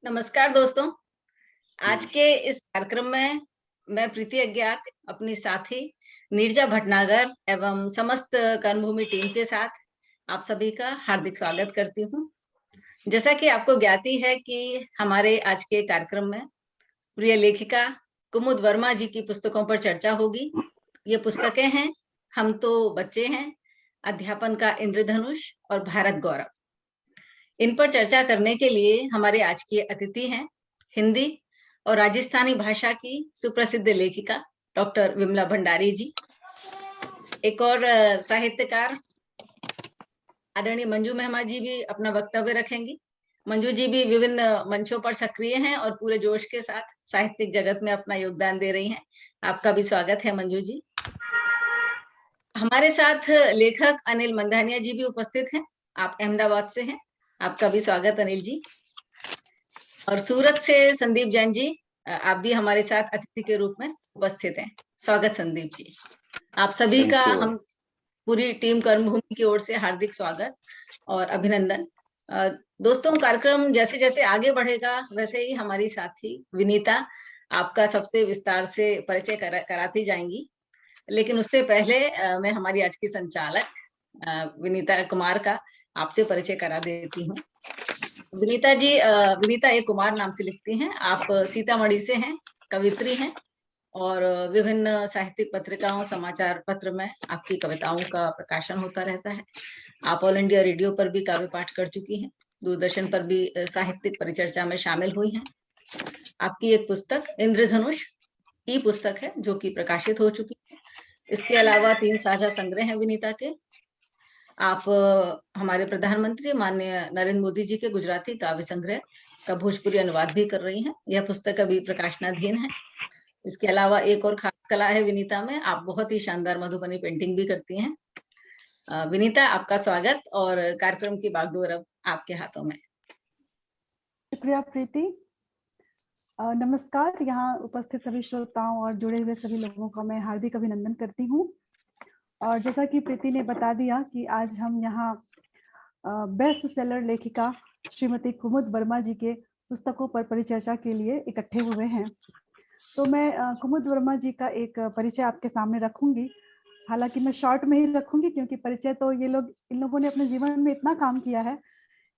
नमस्कार दोस्तों। आज के इस कार्यक्रम में मैं प्रीति अज्ञात अपनी साथी नीरजा भटनागर एवं समस्त कर्मभूमि टीम के साथ आप सभी का हार्दिक स्वागत करती हूँ। जैसा कि आपको ज्ञाति है कि हमारे आज के कार्यक्रम में प्रिय लेखिका कुमुद वर्मा जी की पुस्तकों पर चर्चा होगी। ये पुस्तकें हैं हम तो बच्चे हैं, अध्यापन का इंद्रधनुष और भारत गौरव। इन पर चर्चा करने के लिए हमारे आज के अतिथि हैं हिंदी और राजस्थानी भाषा की सुप्रसिद्ध लेखिका डॉक्टर विमला भंडारी जी। एक और साहित्यकार आदरणीय मंजू मेहमा जी भी अपना वक्तव्य रखेंगी। मंजू जी भी विभिन्न मंचों पर सक्रिय हैं और पूरे जोश के साथ साहित्यिक जगत में अपना योगदान दे रही हैं। आपका भी स्वागत है मंजू जी। हमारे साथ लेखक अनिल मंधानिया जी भी उपस्थित हैं। आप अहमदाबाद से हैं। आपका भी स्वागत अनिल जी। और सूरत से संदीप जैन जी, आप भी हमारे साथ अतिथि के रूप में उपस्थित हैं। स्वागत संदीप जी। आप सभी का हम पूरी टीम कर्मभूमि की ओर से हार्दिक स्वागत और अभिनंदन। दोस्तों, कार्यक्रम जैसे जैसे आगे बढ़ेगा वैसे ही हमारी साथी विनीता आपका सबसे विस्तार से परिचय कराती जाएंगी। लेकिन उससे पहले मैं हमारी आज की संचालक विनीता कुमार का आपसे परिचय करा देती हूँ। विनीता जी, विनीता एक कुमार नाम से लिखती हैं। आप सीतामढ़ी से हैं, कवित्री हैं और विभिन्न साहित्यिक पत्रिकाओं समाचार पत्र में आपकी कविताओं का प्रकाशन होता रहता है। आप ऑल इंडिया रेडियो पर भी काव्य पाठ कर चुकी हैं, दूरदर्शन पर भी साहित्यिक परिचर्चा में शामिल हुई हैं। आपकी एक पुस्तक इंद्रधनुष ई पुस्तक है जो कि प्रकाशित हो चुकी है। इसके अलावा 3 साझा संग्रह हैं विनीता के। आप हमारे प्रधानमंत्री माननीय नरेंद्र मोदी जी के गुजराती काव्य संग्रह का भोजपुरी अनुवाद भी कर रही हैं। यह पुस्तक अभी प्रकाशनाधीन है। इसके अलावा एक और खास कला है विनीता में, आप बहुत ही शानदार मधुबनी पेंटिंग भी करती हैं। विनीता, आपका स्वागत और कार्यक्रम की बागडोर अब आपके हाथों में। शुक्रिया प्रीति। नमस्कार, यहाँ उपस्थित सभी श्रोताओं और जुड़े हुए सभी लोगों का मैं हार्दिक अभिनंदन करती हूँ। और जैसा कि प्रीति ने बता दिया कि आज हम यहाँ बेस्ट सेलर लेखिका श्रीमती कुमुद वर्मा जी के पुस्तकों पर परिचर्चा के लिए इकट्ठे हुए हैं। तो मैं कुमुद वर्मा जी का एक परिचय आपके सामने रखूंगी। हालांकि मैं शॉर्ट में ही रखूंगी क्योंकि परिचय तो इन लोगों ने अपने जीवन में इतना काम किया है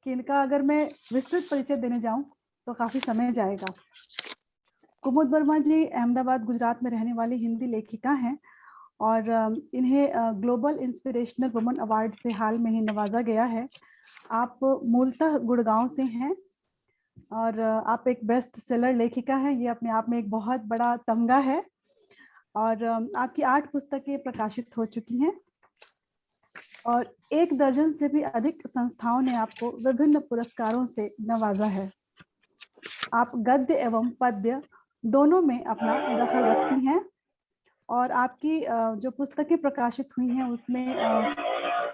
कि इनका अगर मैं विस्तृत परिचय देने जाऊं तो काफी समय जाएगा। कुमुद वर्मा जी अहमदाबाद गुजरात में रहने वाली हिंदी लेखिका हैं और इन्हें ग्लोबल इंस्पिरेशनल वुमन अवार्ड से हाल में ही नवाजा गया है। आप मूलतः गुड़गांव से हैं और आप एक बेस्ट सेलर लेखिका हैं। ये अपने आप में एक बहुत बड़ा तमगा है और आपकी 8 पुस्तकें प्रकाशित हो चुकी हैं और 1 दर्जन से भी अधिक संस्थाओं ने आपको विभिन्न पुरस्कारों से नवाजा है। आप गद्य एवं पद्य दोनों में अपना दखल रखती हैं और आपकी जो पुस्तकें प्रकाशित हुई हैं उसमें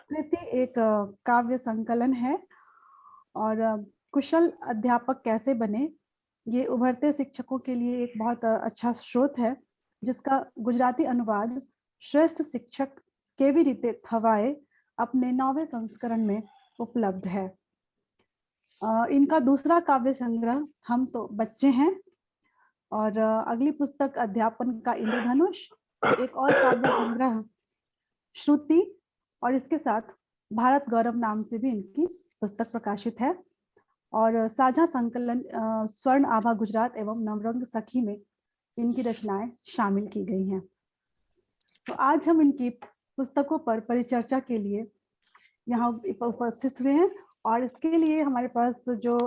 कृति एक काव्य संकलन है और कुशल अध्यापक कैसे बने, ये उभरते शिक्षकों के लिए एक बहुत अच्छा स्रोत है जिसका गुजराती अनुवाद श्रेष्ठ शिक्षक केवी रीते थवाए अपने 9वें संस्करण में उपलब्ध है। इनका दूसरा काव्य संग्रह हम तो बच्चे हैं और अगली पुस्तक अध्यापन का इंद्रधनुष, एक और काव्य संग्रह श्रुति और इसके साथ भारत गौरव नाम से भी इनकी पुस्तक प्रकाशित है और साझा संकलन स्वर्ण आभा गुजरात एवं नवरंग सखी में इनकी रचनाएं शामिल की गई हैं। तो आज हम इनकी पुस्तकों पर परिचर्चा के लिए यहाँ उपस्थित हुए हैं और इसके लिए हमारे पास जो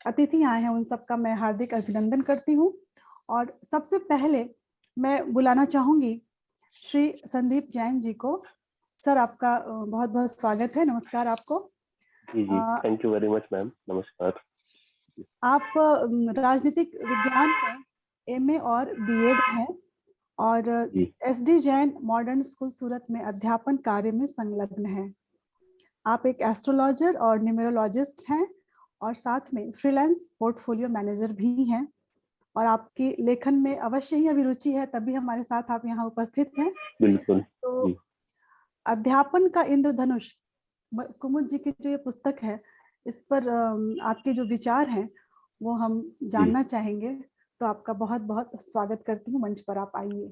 अतिथि आए हैं उन सबका मैं हार्दिक अभिनंदन करती हूँ। और सबसे पहले मैं बुलाना चाहूंगी श्री संदीप जैन जी को। सर, आपका बहुत बहुत स्वागत है। नमस्कार आपको। जी जी, thank you very much ma'am. नमस्कार। आप राजनीतिक विज्ञान में एमए और बीएड हैं और एसडी जैन मॉडर्न स्कूल सूरत में अध्यापन कार्य में संलग्न हैं। आप एक एस्ट्रोलॉजर और न्यूमरोलॉजिस्ट हैं और साथ में फ्रीलांस पोर्टफोलियो मैनेजर भी हैं और आपकी लेखन में अवश्य ही अभिरुचि है, तभी हमारे साथ आप यहाँ उपस्थित हैं। बिल्कुल। तो अध्यापन का इंद्रधनुष कुमुद जी की जो ये पुस्तक है, इस पर आपके जो विचार हैं वो हम जानना चाहेंगे। तो आपका बहुत बहुत स्वागत करती हूँ, मंच पर आप आइए।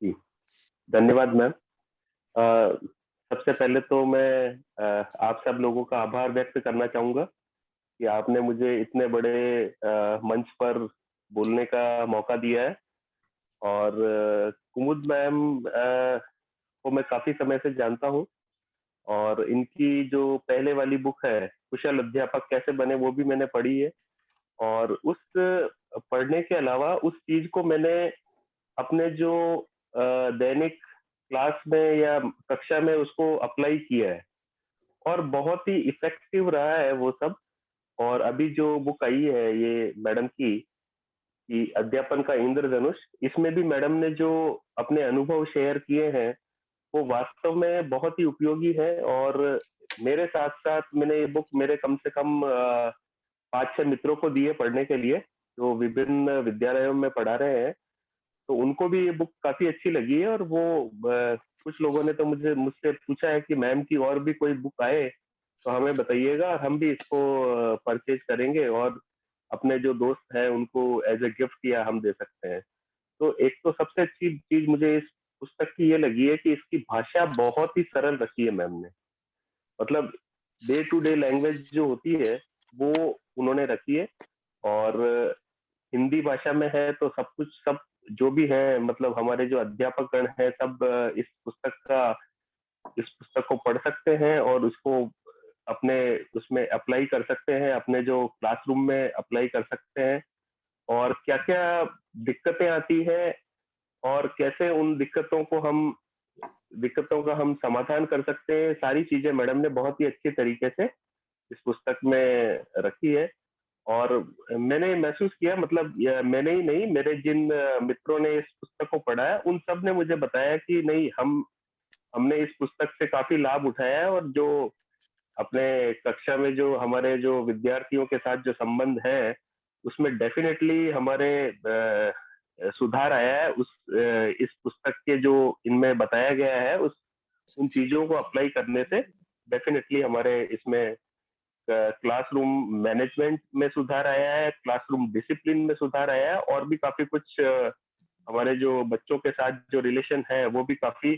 जी, धन्यवाद मैम। सबसे पहले तो मैं आप सब लोगों का आभार व्यक्त करना चाहूंगा कि आपने मुझे इतने बड़े मंच पर बोलने का मौका दिया है। और कुमुद मैम को मैं काफी समय से जानता हूँ, और इनकी जो पहले वाली बुक है कुशल अध्यापक कैसे बने, वो भी मैंने पढ़ी है। और उस पढ़ने के अलावा उस चीज को मैंने अपने जो दैनिक क्लास में या कक्षा में उसको अप्लाई किया है, और बहुत ही इफेक्टिव रहा है वो सब। और अभी जो बुक आई है ये मैडम की कि अध्यापन का इंद्रधनुष, इसमें भी मैडम ने जो अपने अनुभव शेयर किए हैं वो वास्तव में बहुत ही उपयोगी है। और मेरे साथ साथ मैंने ये बुक मेरे कम से कम 5-6 मित्रों को दी है पढ़ने के लिए, जो विभिन्न विद्यालयों में पढ़ा रहे हैं। तो उनको भी ये बुक काफी अच्छी लगी है। और वो कुछ लोगों ने तो मुझसे पूछा है कि मैम की और भी कोई बुक आए तो हमें बताइएगा, हम भी इसको परचेज करेंगे और अपने जो दोस्त हैं उनको एज ए गिफ्ट या हम दे सकते हैं। तो एक तो सबसे अच्छी चीज मुझे इस पुस्तक की ये लगी है कि इसकी भाषा बहुत ही सरल रखी है मैम ने। मतलब डे टू डे लैंग्वेज जो होती है वो उन्होंने रखी है। और हिंदी भाषा में है तो सब कुछ, सब जो भी है, मतलब हमारे जो अध्यापक गण है सब इस पुस्तक को पढ़ सकते हैं और उसको अपने उसमें अप्लाई कर सकते हैं, अपने जो क्लासरूम में अप्लाई कर सकते हैं। और क्या क्या दिक्कतें आती है और कैसे उन दिक्कतों का हम समाधान कर सकते हैं, सारी चीजें मैडम ने बहुत ही अच्छे तरीके से इस पुस्तक में रखी है। और मैंने महसूस किया, मतलब मैंने ही नहीं, मेरे जिन मित्रों ने इस पुस्तक को पढ़ा है उन सब ने मुझे बताया कि नहीं, हमने इस पुस्तक से काफी लाभ उठाया है। और जो अपने कक्षा में जो हमारे जो विद्यार्थियों के साथ जो संबंध है उसमें डेफिनेटली हमारे सुधार आया है। इस पुस्तक के जो इनमें बताया गया है उन चीजों को अप्लाई करने से डेफिनेटली हमारे इसमें क्लासरूम मैनेजमेंट में सुधार आया है, क्लासरूम डिसिप्लिन में सुधार आया है, और भी काफी कुछ हमारे जो बच्चों के साथ जो रिलेशन है वो भी काफी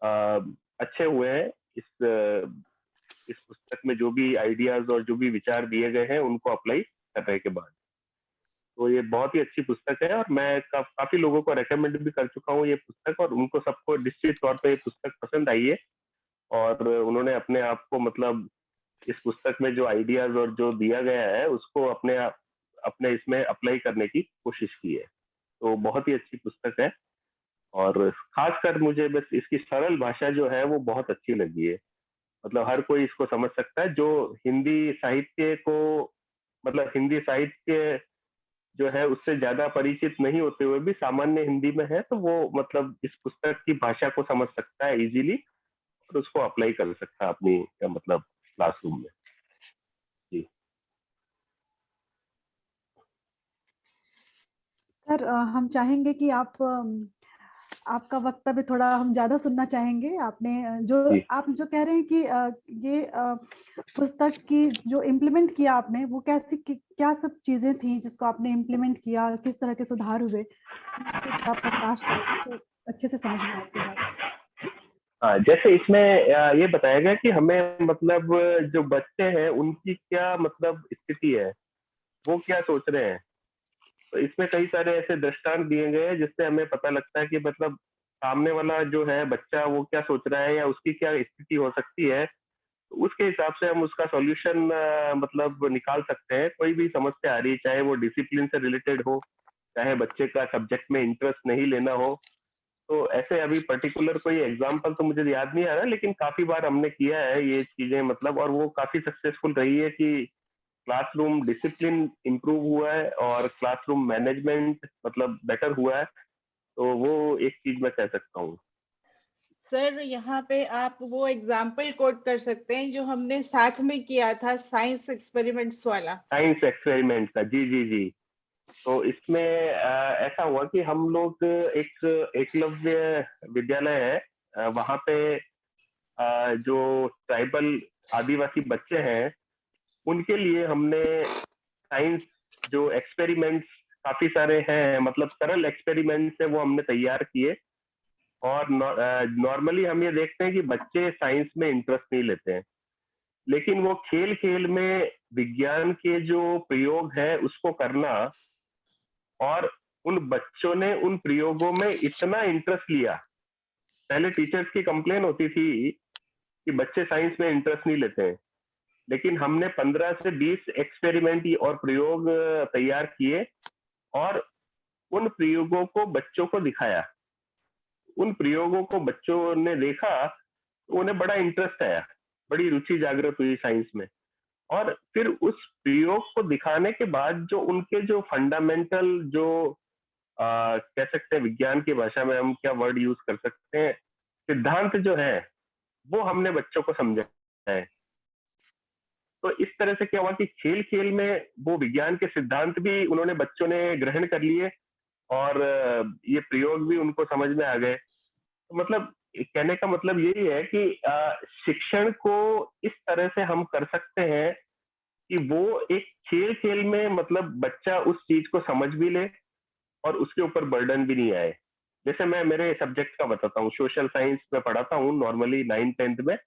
अच्छे हुए हैं। इस पुस्तक में जो भी आइडियाज और जो भी विचार दिए गए हैं उनको अप्लाई करने के बाद, तो ये बहुत ही अच्छी पुस्तक है। और मैं काफी लोगों को रेकमेंड भी कर चुका हूँ ये पुस्तक, और उनको सबको निश्चित तौर पे ये पुस्तक पसंद आई है। और उन्होंने अपने आप को, मतलब इस पुस्तक में जो आइडियाज और जो दिया गया है उसको अपने इसमें अप्लाई करने की कोशिश की है। तो बहुत ही अच्छी पुस्तक है। और खासकर मुझे बस इसकी सरल भाषा जो है वो बहुत अच्छी लगी है। मतलब हर कोई इसको समझ सकता है जो हिंदी साहित्य को, मतलब हिंदी साहित्य जो है उससे ज्यादा परिचित नहीं होते हुए भी सामान्य हिंदी में है तो वो मतलब इस पुस्तक की भाषा को समझ सकता है इजीली, और उसको अप्लाई कर सकता है अपनी मतलब क्लासरूम में। जी सर, हम चाहेंगे कि आपका वक्तव्य थोड़ा हम ज्यादा सुनना चाहेंगे। आपने जी जो कह रहे हैं कि ये पुस्तक की जो इम्प्लीमेंट किया आपने, वो क्या सब चीजें थी जिसको आपने इम्प्लीमेंट किया, किस तरह के सुधार हुए, आप प्रकाश डालें तो अच्छे से समझ में आती बात। हाँ, जैसे इसमें ये बताया गया कि हमें, मतलब जो बच्चे हैं उनकी क्या मतलब स्थिति है, वो क्या सोच रहे हैं। तो इसमें कई सारे ऐसे दृष्टांत दिए गए हैं जिससे हमें पता लगता है कि मतलब सामने वाला जो है बच्चा वो क्या सोच रहा है या उसकी क्या स्थिति हो सकती है। तो उसके हिसाब से हम उसका सॉल्यूशन मतलब निकाल सकते हैं। कोई भी समस्या आ रही है, चाहे वो डिसिप्लिन से रिलेटेड हो, चाहे बच्चे का सब्जेक्ट में इंटरेस्ट नहीं लेना हो। तो ऐसे अभी पर्टिकुलर कोई एग्जांपल तो मुझे याद नहीं आ रहा, लेकिन काफी बार हमने किया है ये चीजें, मतलब और वो काफी सक्सेसफुल रही है कि क्लासरूम डिसिप्लिन इम्प्रूव हुआ है और क्लासरूम मैनेजमेंट मतलब बेटर हुआ है। तो वो एक चीज मैं कह सकता हूँ। सर, यहाँ पे आप वो एग्जाम्पल कोट कर सकते हैं जो हमने साथ में किया था, साइंस एक्सपेरिमेंट्स वाला। साइंस एक्सपेरिमेंट का, जी जी जी। तो इसमें ऐसा हुआ कि हम लोग एक एकलव्य विद्यालय है, वहाँ पे जो ट्राइबल आदिवासी बच्चे हैं उनके लिए हमने साइंस जो एक्सपेरिमेंट्स काफी सारे हैं, मतलब सरल एक्सपेरिमेंट्स है, वो हमने तैयार किए। और नॉर्मली हम ये देखते हैं कि बच्चे साइंस में इंटरेस्ट नहीं लेते हैं, लेकिन वो खेल खेल में विज्ञान के जो प्रयोग है उसको करना, और उन बच्चों ने उन प्रयोगों में इतना इंटरेस्ट लिया। पहले टीचर्स की कंप्लेन होती थी कि बच्चे साइंस में इंटरेस्ट नहीं लेते हैं, लेकिन हमने 15 से 20 एक्सपेरिमेंट और प्रयोग तैयार किए और उन प्रयोगों को बच्चों को दिखाया। उन प्रयोगों को बच्चों ने देखा तो उन्हें बड़ा इंटरेस्ट आया, बड़ी रुचि जागृत हुई साइंस में। और फिर उस प्रयोग को दिखाने के बाद जो उनके जो फंडामेंटल जो कह सकते हैं, विज्ञान की भाषा में हम क्या वर्ड यूज कर सकते हैं, सिद्धांत जो है वो हमने बच्चों को समझाया है। तो इस तरह से क्या हुआ कि खेल खेल में वो विज्ञान के सिद्धांत भी उन्होंने बच्चों ने ग्रहण कर लिए और ये प्रयोग भी उनको समझ में आ गए। तो मतलब कहने का मतलब यही है कि शिक्षण को इस तरह से हम कर सकते हैं कि वो एक खेल खेल में मतलब बच्चा उस चीज को समझ भी ले और उसके ऊपर बर्डन भी नहीं आए। जैसे मैं मेरे सब्जेक्ट का बताता हूँ, सोशल साइंस में पढ़ाता हूँ नॉर्मली 9th-10th में।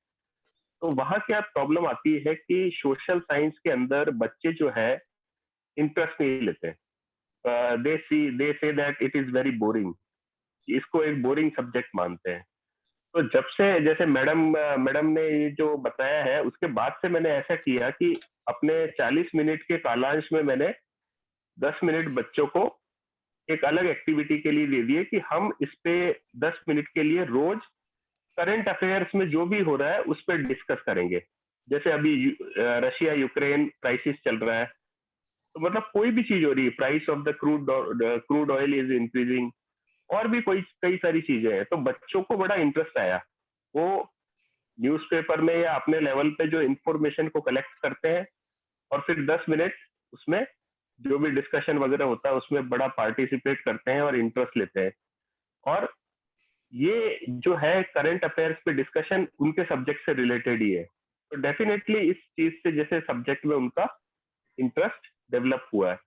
तो वहां क्या प्रॉब्लम आती है कि सोशल साइंस के अंदर बच्चे जो है इंटरेस्ट नहीं लेते। They say that it is very boring, इसको एक बोरिंग सब्जेक्ट मानते हैं। तो जब से जैसे मैडम ने ये जो बताया है उसके बाद से मैंने ऐसा किया कि अपने 40 मिनट के कालांश में मैंने 10 मिनट बच्चों को एक अलग एक्टिविटी के लिए दे दिए कि हम इस पे 10 मिनट के लिए रोज करंट अफेयर्स में जो भी हो रहा है उस पर डिस्कस करेंगे। जैसे अभी रशिया यूक्रेन क्राइसिस चल रहा है, तो मतलब कोई भी चीज हो रही है, price of the crude oil is increasing, और भी कोई कई सारी चीजें हैं। तो बच्चों को बड़ा इंटरेस्ट आया, वो न्यूज़पेपर में या अपने लेवल पे जो इंफॉर्मेशन को कलेक्ट करते हैं और फिर 10 मिनट उसमें जो भी डिस्कशन वगैरह होता है उसमें बड़ा पार्टिसिपेट करते हैं और इंटरेस्ट लेते हैं। और ये जो है करंट अफेयर्स पे डिस्कशन उनके सब्जेक्ट से रिलेटेड ही है। तो डेफिनेटली इस चीज से जैसे सब्जेक्ट में उनका इंटरेस्ट डेवलप हुआ है।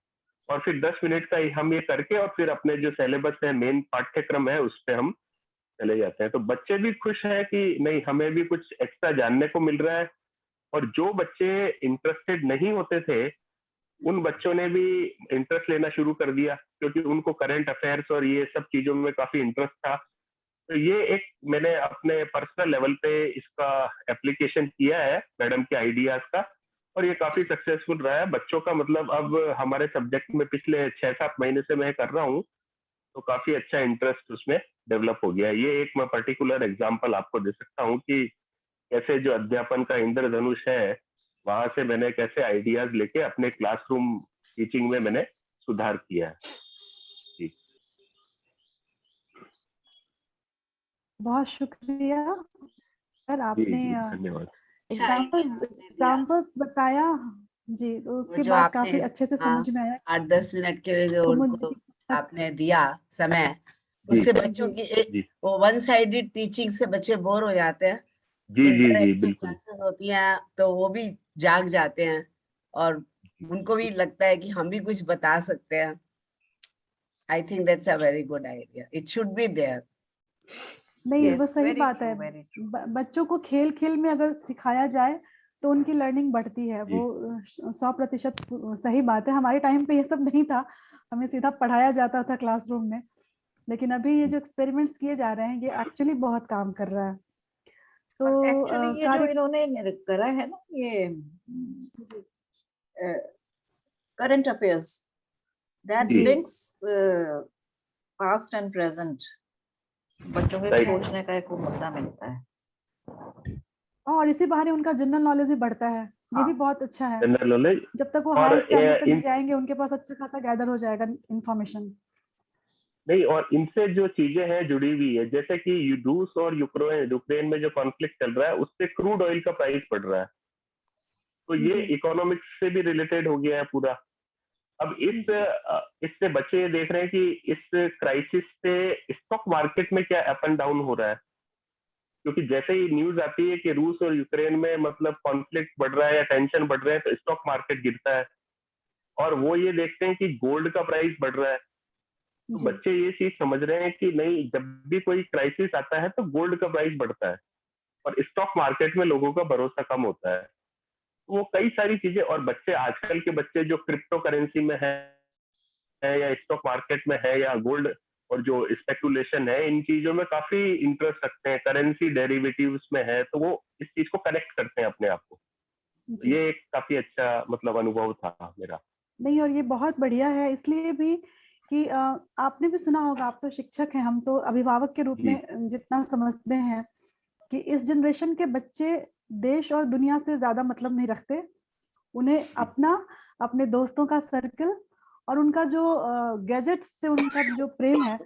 और फिर 10 मिनट का हम ये करके और फिर अपने जो सिलेबस है, मेन पाठ्यक्रम है, उस पर हम चले जाते हैं। तो बच्चे भी खुश हैं कि नहीं, हमें भी कुछ एक्स्ट्रा जानने को मिल रहा है। और जो बच्चे इंटरेस्टेड नहीं होते थे उन बच्चों ने भी इंटरेस्ट लेना शुरू कर दिया, क्योंकि उनको करंट अफेयर्स और ये सब चीजों में काफी इंटरेस्ट था। तो ये एक मैंने अपने पर्सनल लेवल पे इसका एप्लीकेशन किया है मैडम के आइडियाज का, और ये काफी सक्सेसफुल रहा है बच्चों का। मतलब अब हमारे सब्जेक्ट में पिछले 6-7 महीने से मैं कर रहा हूँ, तो काफी अच्छा इंटरेस्ट उसमें डेवलप हो गया है। ये एक मैं पर्टिकुलर एग्जांपल आपको दे सकता हूँ कि कैसे जो अध्यापन का इंद्रधनुष है वहां से मैंने कैसे आइडियाज लेके अपने क्लासरूम टीचिंग में मैंने सुधार किया है। जी बहुत शुक्रिया सर, जी आपने जी धन्यवाद। एग्जाम्पल्स बताया जी, तो वो उसके जो बाद आपने काफी अच्छे से समझ में आया। 8-10 मिनट के लिए जो तो उनको मुझे आपने दिया समय, जी उससे बच्चों जी की जी वो वन साइडेड टीचिंग से बच्चे बोर हो जाते हैं। जी जी जी इंटरैक्टिव बिल्कुल। क्लासेस होती हैं तो वो भी जाग जाते हैं और उनको भी लगता है कि हम भी कुछ बता सकते हैं। I think that's a very good idea, it should be there. नहीं, वो Yes, सही very बात true, है। very true. बच्चों को खेल खेल में अगर सिखाया जाए तो उनकी लर्निंग बढ़ती है। जी। वो 100% सही बात है। हमारे टाइम पे ये सब नहीं था, हमें सीधा पढ़ाया जाता था क्लासरूम में। लेकिन अभी ये जो एक्सपेरिमेंट्स किए जा रहे हैं ये एक्चुअली बहुत काम कर रहा है। तो और एक्चुअली ये जो कार्य इन्होंने करा है ना, ये करंट अफेयर्स, दैट जी। लिंक्स पास्ट एंड प्रेजेंट, बच्चों के Right. सोचने का एक वो मुद्दा मिलता है। और इसी बहाने उनका जनरल नॉलेज भी बढ़ता है। ये भी हाँ। बहुत अच्छा है। जनरल नॉलेज जब तक वो और हाई स्टैंडर्ड तक इन जाएंगे उनके पास अच्छा खासा गैदर हो जाएगा इंफॉर्मेशन। नहीं, और इनसे जो चीजें हैं जुड़ी हुई है, जैसे कि रूस और यूक्रेन में जो कॉन्फ्लिक्ट चल रहा है उससे क्रूड ऑयल का प्राइस बढ़ रहा है। तो ये जी इकोनॉमिक्स से भी रिलेटेड हो गया है पूरा। अब इससे बच्चे ये देख रहे हैं कि इस क्राइसिस से स्टॉक मार्केट में क्या अप एंड डाउन हो रहा है, क्योंकि जैसे ही न्यूज आती है कि रूस और यूक्रेन में मतलब कॉन्फ्लिक्ट बढ़ रहा है या टेंशन बढ़ रहा है तो स्टॉक मार्केट गिरता है। और वो ये देखते हैं कि गोल्ड का प्राइस बढ़ रहा है, तो जी बच्चे ये चीज समझ रहे हैं कि नहीं, जब भी कोई क्राइसिस आता है तो गोल्ड का प्राइस बढ़ता है और स्टॉक मार्केट में लोगों का भरोसा कम होता है। वो कई सारी चीजें, और बच्चे आजकल के बच्चे जो क्रिप्टो करेंसी में है या स्टॉक मार्केट में है या गोल्ड और जो स्पेकुलेशन है, इन चीजों में काफी इंटरेस्ट रखते हैं, करेंसी डेरिवेटिव्स में है, तो वो इस चीज को कनेक्ट करते हैं अपने आप को। तो जी ये एक काफी अच्छा मतलब अनुभव था मेरा। नहीं, और ये बहुत बढ़िया है इसलिए भी कि आपने भी सुना होगा, आप तो शिक्षक हैं, हम तो अभिभावक के रूप जी। में जितना समझते हैं कि इस जनरेशन के बच्चे देश और दुनिया से ज्यादा मतलब नहीं रखते। उन्हें अपना, अपने दोस्तों का सर्कल और उनका जो गैजेट्स से उनका जो प्रेम है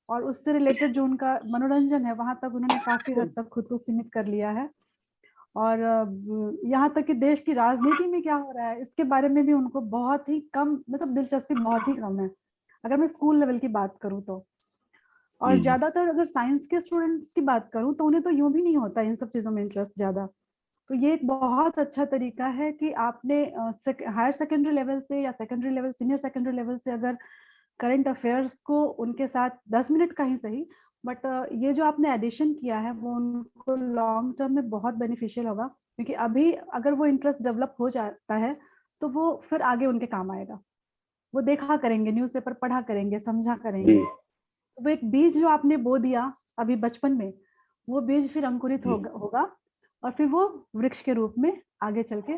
और उससे रिलेटेड जो उनका मनोरंजन है, वहां तक उन्होंने काफी हद तक खुद को सीमित कर लिया है। और यहाँ तक कि देश की राजनीति में क्या हो रहा है इसके बारे में भी उनको बहुत ही कम, मतलब दिलचस्पी बहुत ही कम है, अगर मैं स्कूल लेवल की बात करूँ तो। और जी। ज्यादातर अगर साइंस के स्टूडेंट्स की बात करूँ तो उन्हें तो यूं भी नहीं होता इन सब चीजों में इंटरेस्ट ज्यादा। तो ये एक बहुत अच्छा तरीका है कि आपने हायर सेकेंडरी लेवल से या secondary level, senior secondary level से अगर करंट अफेयर्स को उनके साथ 10 मिनट का ही सही, बट ये जो आपने एडिशन किया है वो उनको लॉन्ग टर्म में बहुत बेनिफिशियल होगा, क्योंकि अभी अगर वो इंटरेस्ट डेवलप हो जाता है तो वो फिर आगे उनके काम आएगा। वो देखा करेंगे, न्यूज़पेपर पढ़ा करेंगे, समझा करेंगे। जी। वो एक बीज जो आपने बो दिया अभी बचपन में, वो बीज फिर अंकुरित जी। होगा और फिर वो वृक्ष के रूप में आगे चल के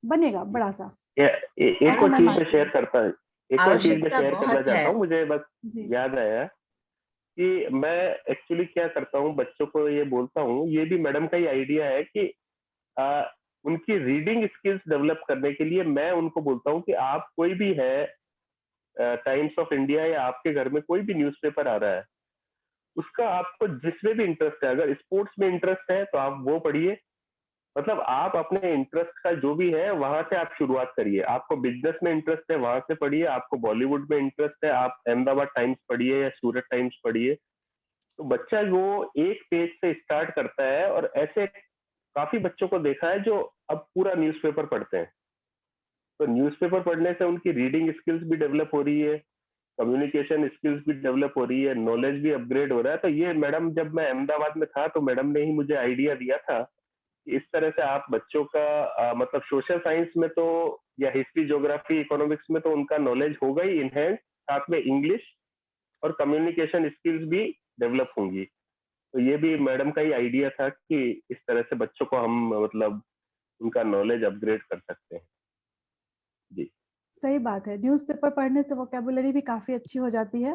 बनेगा बड़ा सा। एक ऐसा और मैं चीज मैं मानती शेयर हूँ। करता एक और चीज मैं आवश्यकता शेयर करना बहुत चाहता है। हूँ, मुझे बस जी याद आया कि मैं एक्चुअली क्या करता हूँ, बच्चों को ये बोलता हूँ, ये भी मैडम का ही आइडिया है कि आ, उनकी रीडिंग स्किल्स डेवलप करने के लिए मैं उनको बोलता हूँ कि आप कोई भी है, टाइम्स ऑफ इंडिया या आपके घर में कोई भी न्यूज़पेपर आ रहा है, उसका आपको जिसमें भी इंटरेस्ट है, अगर स्पोर्ट्स में इंटरेस्ट है तो आप वो पढ़िए। मतलब आप अपने इंटरेस्ट का जो भी है वहां से आप शुरुआत करिए। आपको बिजनेस में इंटरेस्ट है, वहां से पढ़िए। आपको बॉलीवुड में इंटरेस्ट है, आप अहमदाबाद टाइम्स पढ़िए या सूरत टाइम्स पढ़िए। तो बच्चा वो एक पेज से स्टार्ट करता है, और ऐसे काफी बच्चों को देखा है जो अब पूरा न्यूज़पेपर पढ़ते हैं। तो न्यूज़पेपर पढ़ने से उनकी रीडिंग स्किल्स भी डेवलप हो रही है, कम्युनिकेशन स्किल्स भी डेवलप हो रही है, नॉलेज भी अपग्रेड हो रहा है। तो ये मैडम, जब मैं अहमदाबाद में था तो मैडम ने ही मुझे आइडिया दिया था कि इस तरह से आप बच्चों का मतलब सोशल साइंस में तो या हिस्ट्री, ज्योग्राफी, इकोनॉमिक्स में तो उनका नॉलेज होगा ही इनहेंस, साथ में इंग्लिश और कम्युनिकेशन स्किल्स भी डेवलप होंगी। तो ये भी मैडम का ही आइडिया था कि इस तरह से बच्चों को हम मतलब उनका नॉलेज अपग्रेड कर सकते हैं। जी। सही बात है, न्यूज़पेपर पढ़ने से वोकेबुलरी भी काफी अच्छी हो जाती है।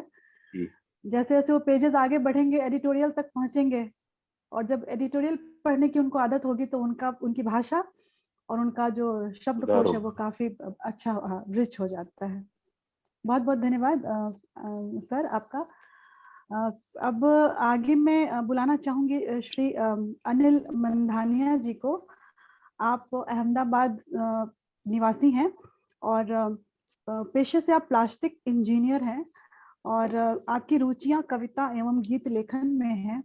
जी। जैसे जैसे वो पेजेस आगे बढ़ेंगे एडिटोरियल तक पहुंचेंगे, और जब एडिटोरियल पढ़ने की उनको आदत होगी तो उनकी भाषा और उनका जो सुधार शब्दकोश है वो होगा। काफी अच्छा रिच हो जाता है। बहुत बहुत धन्यवाद सर आपका। अब आगे मैं बुलाना चाहूंगी श्री अनिल मंधानिया जी को। आप अहमदाबाद निवासी हैं और पेशे से आप प्लास्टिक इंजीनियर हैं, और आपकी रुचियां कविता एवं गीत लेखन में हैं।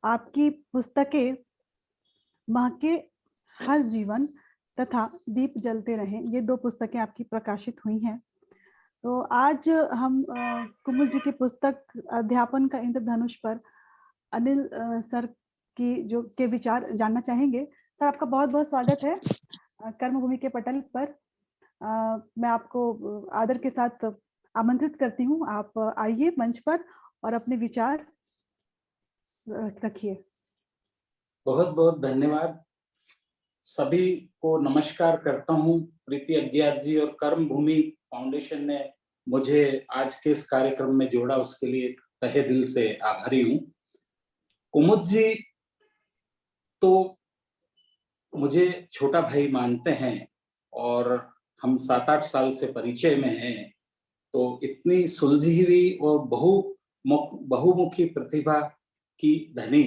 आपकी पुस्तकें महके हर जीवन तथा दीप जलते रहें, ये 2 पुस्तकें आपकी प्रकाशित हुई हैं। तो आज हम कुमुद जी की पुस्तक अध्यापन का इंद्रधनुष पर अनिल सर की जो के विचार जानना चाहेंगे। सर आपका बहुत बहुत स्वागत है कर्मभूमि के पटल पर। मैं आपको आदर के साथ आमंत्रित करती हूँ, आप आइए मंच पर और अपने विचार रखिए। बहुत बहुत धन्यवाद। सभी को नमस्कार करता हूँ। प्रीति अज्ञात जी और कर्म भूमि फाउंडेशन ने मुझे आज के इस कार्यक्रम में जोड़ा, उसके लिए तहे दिल से आभारी हूँ। कुमुद जी तो मुझे छोटा भाई मानते हैं और हम 7-8 साल से परिचय में हैं। तो इतनी सुलझी हुई और बहुमुखी प्रतिभा की धनी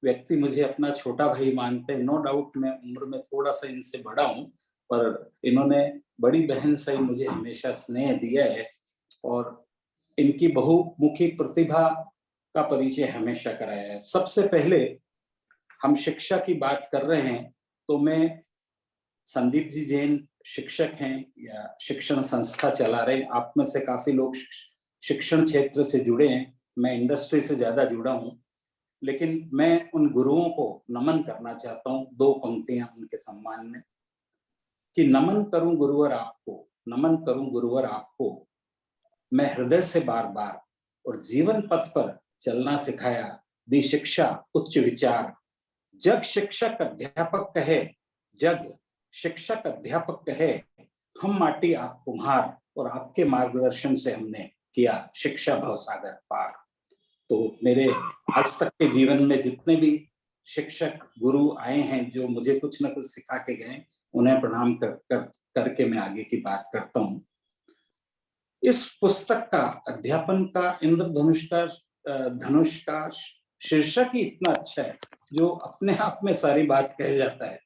व्यक्ति मुझे अपना छोटा भाई मानते हैं। नो डाउट मैं उम्र में थोड़ा सा इनसे बड़ा हूँ, पर इन्होंने बड़ी बहन से मुझे हमेशा स्नेह दिया है और इनकी बहुमुखी प्रतिभा का परिचय हमेशा कराया है। सबसे पहले हम शिक्षा की बात कर रहे हैं तो मैं संदीप जी जैन शिक्षक हैं या शिक्षण संस्था चला रहे हैं, आप में से काफी लोग शिक्षण क्षेत्र से जुड़े हैं, मैं इंडस्ट्री से ज्यादा जुड़ा हूं, लेकिन मैं उन गुरुओं को नमन करना चाहता हूं, 2 पंक्तियां उनके सम्मान में, कि नमन करूं गुरुवर आपको, नमन करूं गुरुवर आपको, मैं हृदय से बार बार, और जीवन पथ पर चलना सिखाया, दी शिक्षा उच्च विचार, जग शिक्षक अध्यापक कहे, जग शिक्षक अध्यापक कहे, हम माटी आप कुम्हार, और आपके मार्गदर्शन से हमने किया शिक्षा भवसागर पार। तो मेरे आज तक के जीवन में जितने भी शिक्षक गुरु आए हैं जो मुझे कुछ ना कुछ सिखा के गए, उन्हें प्रणाम करके मैं आगे की बात करता हूँ। इस पुस्तक का अध्यापन का धनुष का शीर्षक ही इतना अच्छा है जो अपने आप में सारी बात कह जाता है।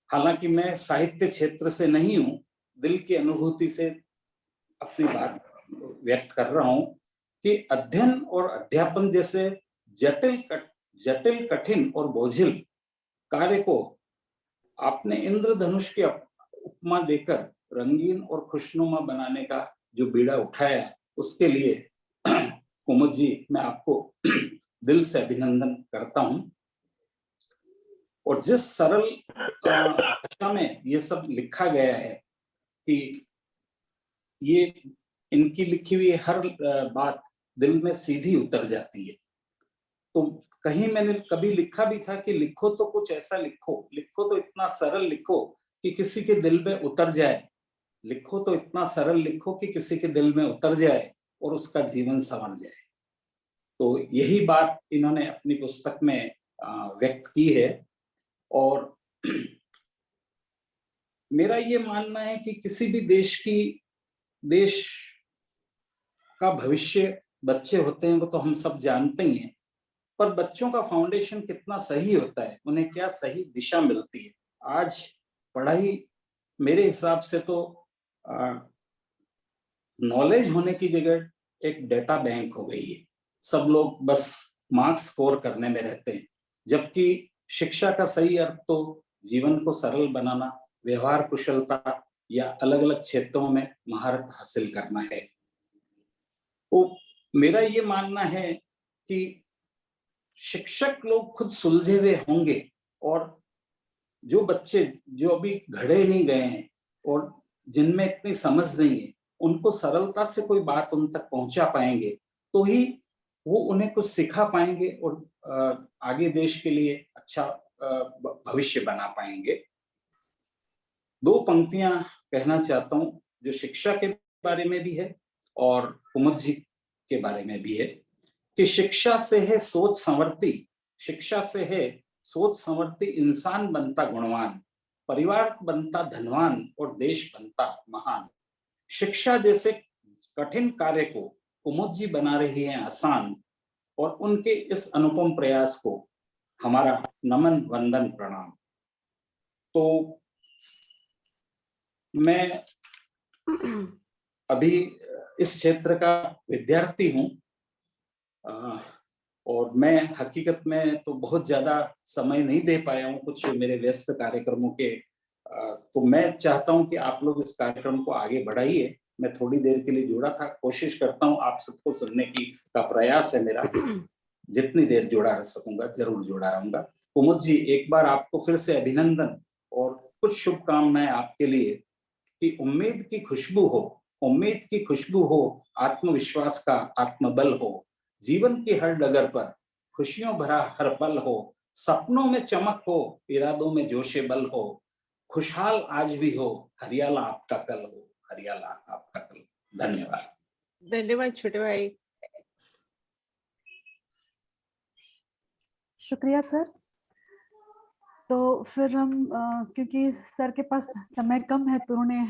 हालांकि मैं साहित्य क्षेत्र से नहीं हूं, दिल की अनुभूति से अपनी बात व्यक्त कर रहा हूं कि अध्ययन और अध्यापन जैसे जटिल कठिन और बोझिल कार्य को आपने इंद्रधनुष की उपमा देकर रंगीन और खुशनुमा बनाने का जो बीड़ा उठाया, उसके लिए कुमुद जी मैं आपको दिल से अभिनंदन करता हूं। और जिस सरल भाषा में ये सब लिखा गया है कि ये इनकी लिखी हुई हर बात दिल में सीधी उतर जाती है। तो कहीं मैंने कभी लिखा भी था कि लिखो तो कुछ ऐसा लिखो, लिखो तो इतना सरल लिखो कि किसी के दिल में उतर जाए, लिखो तो इतना सरल लिखो कि किसी के दिल में उतर जाए और उसका जीवन संवर जाए। तो यही बात इन्होंने अपनी पुस्तक में व्यक्त की है। और मेरा ये मानना है कि किसी भी देश का भविष्य बच्चे होते हैं, वो तो हम सब जानते ही हैं, पर बच्चों का फाउंडेशन कितना सही होता है, उन्हें क्या सही दिशा मिलती है। आज पढ़ाई मेरे हिसाब से तो नॉलेज होने की जगह एक डेटा बैंक हो गई है। सब लोग बस मार्क्स स्कोर करने में रहते हैं, जबकि शिक्षा का सही अर्थ तो जीवन को सरल बनाना, व्यवहार कुशलता या अलग अलग क्षेत्रों में महारत हासिल करना है। तो मेरा ये मानना है कि शिक्षक लोग खुद सुलझे हुए होंगे, और जो बच्चे जो अभी घड़े नहीं गए हैं और जिनमें इतनी समझ नहीं है, उनको सरलता से कोई बात उन तक पहुंचा पाएंगे तो ही वो उन्हें कुछ सिखा पाएंगे और आगे देश के लिए अच्छा भविष्य बना पाएंगे। 2 पंक्तियां कहना चाहता हूं जो शिक्षा के बारे में भी है और कुमुद जी के बारे में भी है, कि शिक्षा से है सोच संवरती, शिक्षा से है सोच संवरती, इंसान बनता गुणवान, परिवार बनता धनवान और देश बनता महान। शिक्षा जैसे कठिन कार्य को कुमुद जी बना रही हैं आसान, और उनके इस अनुपम प्रयास को हमारा नमन वंदन प्रणाम। तो मैं अभी इस क्षेत्र का विद्यार्थी हूं, और मैं हकीकत में तो बहुत ज्यादा समय नहीं दे पाया हूं कुछ मेरे व्यस्त कार्यक्रमों के। तो मैं चाहता हूं कि आप लोग इस कार्यक्रम को आगे बढ़ाइए। मैं थोड़ी देर के लिए जुड़ा था, कोशिश करता हूं आप सबको सुनने की का प्रयास है मेरा। जितनी देर जुड़ा रह सकूंगा जरूर जुड़ा रहूंगा। कुमुद जी, एक बार आपको फिर से अभिनंदन और कुछ शुभकामनाएं आपके लिए, कि उम्मीद की खुशबू हो, उम्मीद की खुशबू हो, आत्मविश्वास का आत्मबल हो, जीवन की हर डगर पर खुशियों भरा हर पल हो, सपनों में चमक हो, इरादों में जोशे बल हो, खुशहाल आज भी हो, हरियाला आपका कल हो, हरियाला आपका कल। धन्यवाद। धन्यवाद छोटे भाई। शुक्रिया सर। तो फिर हम क्योंकि सर के पास समय कम है तो उन्होंने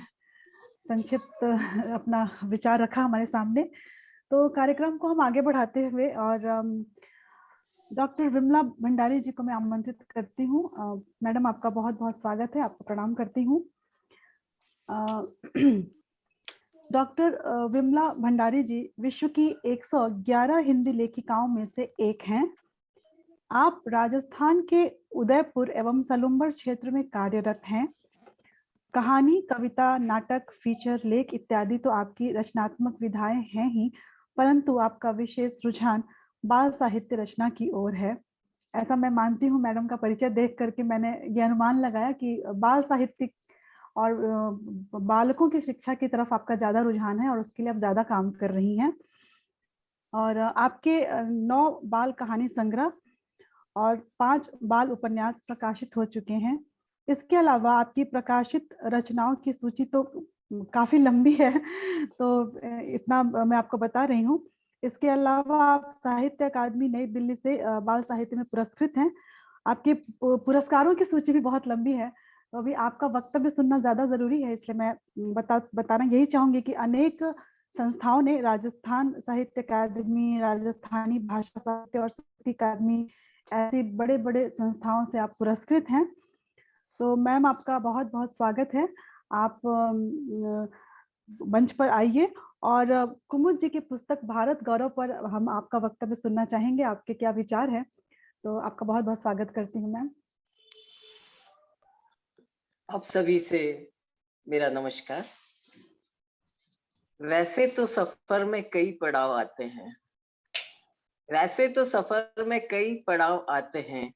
संक्षिप्त अपना विचार रखा हमारे सामने, तो कार्यक्रम को हम आगे बढ़ाते हुए और डॉक्टर विमला भंडारी जी को मैं आमंत्रित करती हूँ। मैडम, आपका बहुत बहुत स्वागत है, आपको प्रणाम करती हूँ। डॉक्टर विमला भंडारी जी विश्व की 111 हिंदी लेखिकाओं में से एक हैं। आप राजस्थान के उदयपुर एवं सलुम्बर क्षेत्र में कार्यरत हैं। कहानी, कविता, नाटक, फीचर, लेख इत्यादि तो आपकी रचनात्मक विधाएं हैं ही, परंतु आपका विशेष रुझान बाल साहित्य रचना की ओर है। ऐसा मैं मानती हूँ। मैडम का परिचय देख करके मैंने ये अनुमान लगाया कि बाल साहित्यिक और बालकों की शिक्षा की तरफ आपका ज्यादा रुझान है और उसके लिए आप ज्यादा काम कर रही हैं। और आपके 9 बाल कहानी संग्रह और 5 बाल उपन्यास प्रकाशित हो चुके हैं। इसके अलावा आपकी प्रकाशित रचनाओं की सूची तो काफी लंबी है, तो इतना मैं आपको बता रही हूँ। इसके अलावा आप साहित्य अकादमी नई दिल्ली से बाल साहित्य में पुरस्कृत हैं। आपके पुरस्कारों की सूची भी बहुत लंबी है, तो अभी आपका वक्तव्य सुनना ज्यादा जरूरी है, इसलिए मैं बताना यही चाहूंगी कि अनेक संस्थाओं ने, राजस्थान साहित्य अकादमी, राजस्थानी भाषा साहित्य और साहित्य अकादमी, ऐसी बड़े बड़े संस्थाओं से आप पुरस्कृत हैं। तो मैम आपका बहुत बहुत स्वागत है। आप मंच पर आइए और कुमुद जी की पुस्तक भारत गौरव पर हम आपका वक्तव्य सुनना चाहेंगे। आपके क्या विचार है? तो आपका बहुत बहुत स्वागत करती हूँ मैम। आप सभी से मेरा नमस्कार। वैसे तो सफर में कई पड़ाव आते हैं,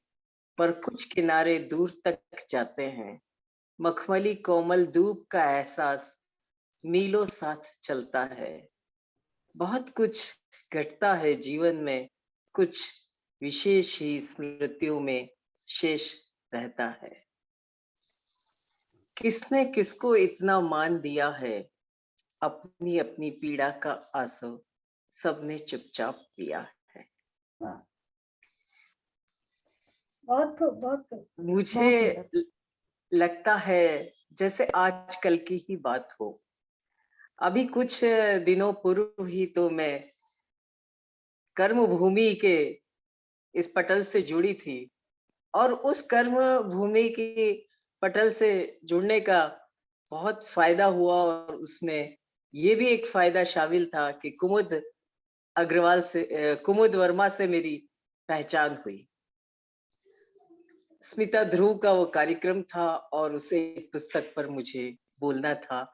पर कुछ किनारे दूर तक जाते हैं। मखमली कोमल धूप का एहसास मीलों साथ चलता है। बहुत कुछ घटता है जीवन में, कुछ विशेष ही स्मृतियों में शेष रहता है। किसने किसको इतना मान दिया है, अपनी अपनी पीड़ा का आंसू सबने चुपचाप पिया है। बहुत मुझे लगता है जैसे आजकल की ही बात हो। अभी कुछ दिनों पूर्व ही तो मैं कर्म भूमि के इस पटल से जुड़ी थी, और उस कर्म भूमि की पटल से जुड़ने का बहुत फायदा हुआ, और उसमें ये भी एक फायदा शामिल था कि कुमुद वर्मा से मेरी पहचान हुई। स्मिता ध्रुव का वो कार्यक्रम था और उसे पुस्तक पर मुझे बोलना था।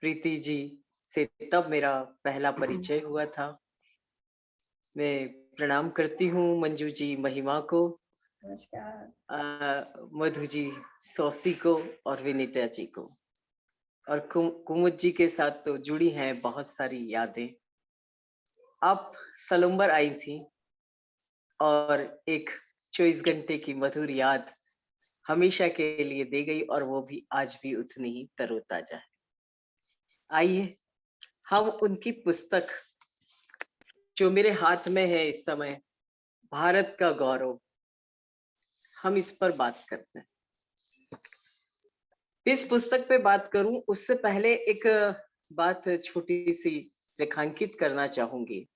प्रीति जी से तब मेरा पहला परिचय हुआ था। मैं प्रणाम करती हूँ मंजू जी महिमा को, मधु जी सौसी को और विनीता जी को, और कुमुद जी के साथ तो जुड़ी हैं बहुत सारी यादें। आप सलुम्बर आई थी और एक 24 घंटे की मधुर याद हमेशा के लिए दे गई, और वो भी आज भी उतनी ही तरोताजा है। आइए हम उनकी पुस्तक जो मेरे हाथ में है इस समय, भारत का गौरव, हम इस पर बात करते हैं। इस पुस्तक पे बात करूं उससे पहले एक बात छोटी सी रेखांकित करना चाहूंगी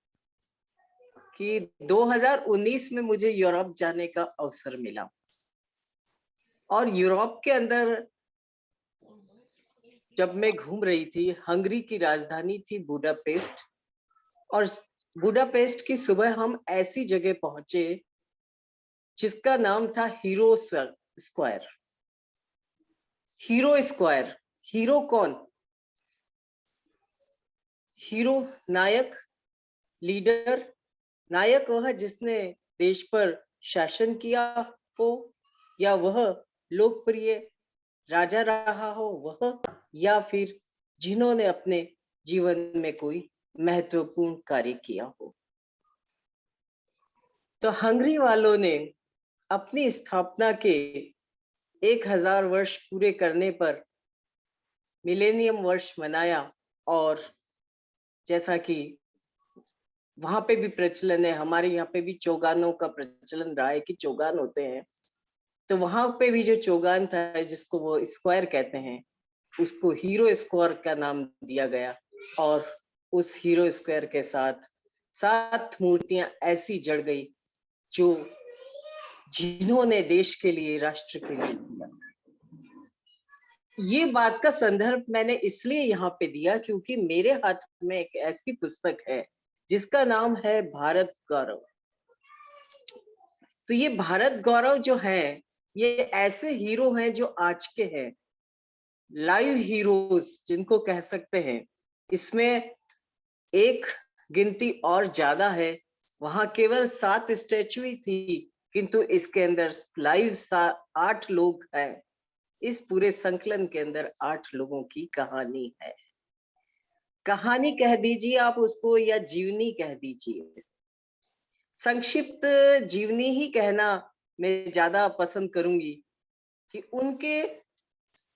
कि 2019 में मुझे यूरोप जाने का अवसर मिला, और यूरोप के अंदर जब मैं घूम रही थी, हंगरी की राजधानी थी बुडापेस्ट, और बुडापेस्ट की सुबह हम ऐसी जगह पहुंचे जिसका नाम था hero square. Hero square, hero कौन? हीरो नायक, लीडर। नायक वह जिसने देश पर शासन किया हो, या वह लोकप्रिय राजा रहा हो वह, या फिर जिन्होंने अपने जीवन में कोई महत्वपूर्ण कार्य किया हो। तो हंगरी वालों ने अपनी स्थापना के 1000 वर्ष पूरे करने पर मिलेनियम वर्ष मनाया, और जैसा कि वहां पे भी प्रचलन है, हमारे यहाँ पे भी चौगानों का प्रचलन रहा है कि चौगान होते हैं, तो वहां पे भी जो चौगान था जिसको वो स्क्वायर कहते हैं, उसको हीरो स्क्वायर का नाम दिया गया। और उस हीरो स्क्वायर के साथ 7 मूर्तियां ऐसी जड़ गई जो जिन्होंने देश के लिए, राष्ट्र के लिए किया। ये बात का संदर्भ मैंने इसलिए यहाँ पे दिया क्योंकि मेरे हाथ में एक ऐसी पुस्तक है जिसका नाम है भारत गौरव। तो ये भारत गौरव जो है, ये ऐसे हीरो हैं जो आज के हैं, लाइव हीरोज जिनको कह सकते हैं, इसमें एक गिनती और ज्यादा है। वहां केवल 7 स्टैचू ही थी, किंतु इसके अंदर लाइव 8 लोग हैं। इस पूरे संकलन के अंदर 8 लोगों की कहानी है। कहानी कह दीजिए आप उसको, या जीवनी कह दीजिए। संक्षिप्त जीवनी ही कहना मैं ज्यादा पसंद करूंगी, कि उनके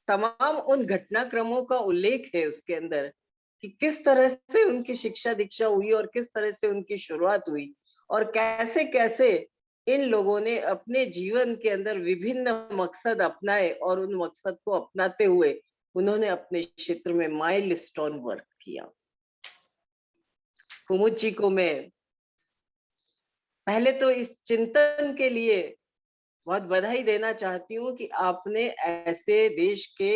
तमाम उन घटनाक्रमों का उल्लेख है उसके अंदर, कि किस तरह से उनकी शिक्षा दीक्षा हुई और किस तरह से उनकी शुरुआत हुई, और कैसे कैसे इन लोगों ने अपने जीवन के अंदर विभिन्न मकसद अपनाए, और उन मकसद को अपनाते हुए उन्होंने अपने क्षेत्र में माइलस्टोन वर्क किया। कुमुद जी को मैं पहले तो इस चिंतन के लिए बहुत बधाई देना चाहती हूँ कि आपने ऐसे देश के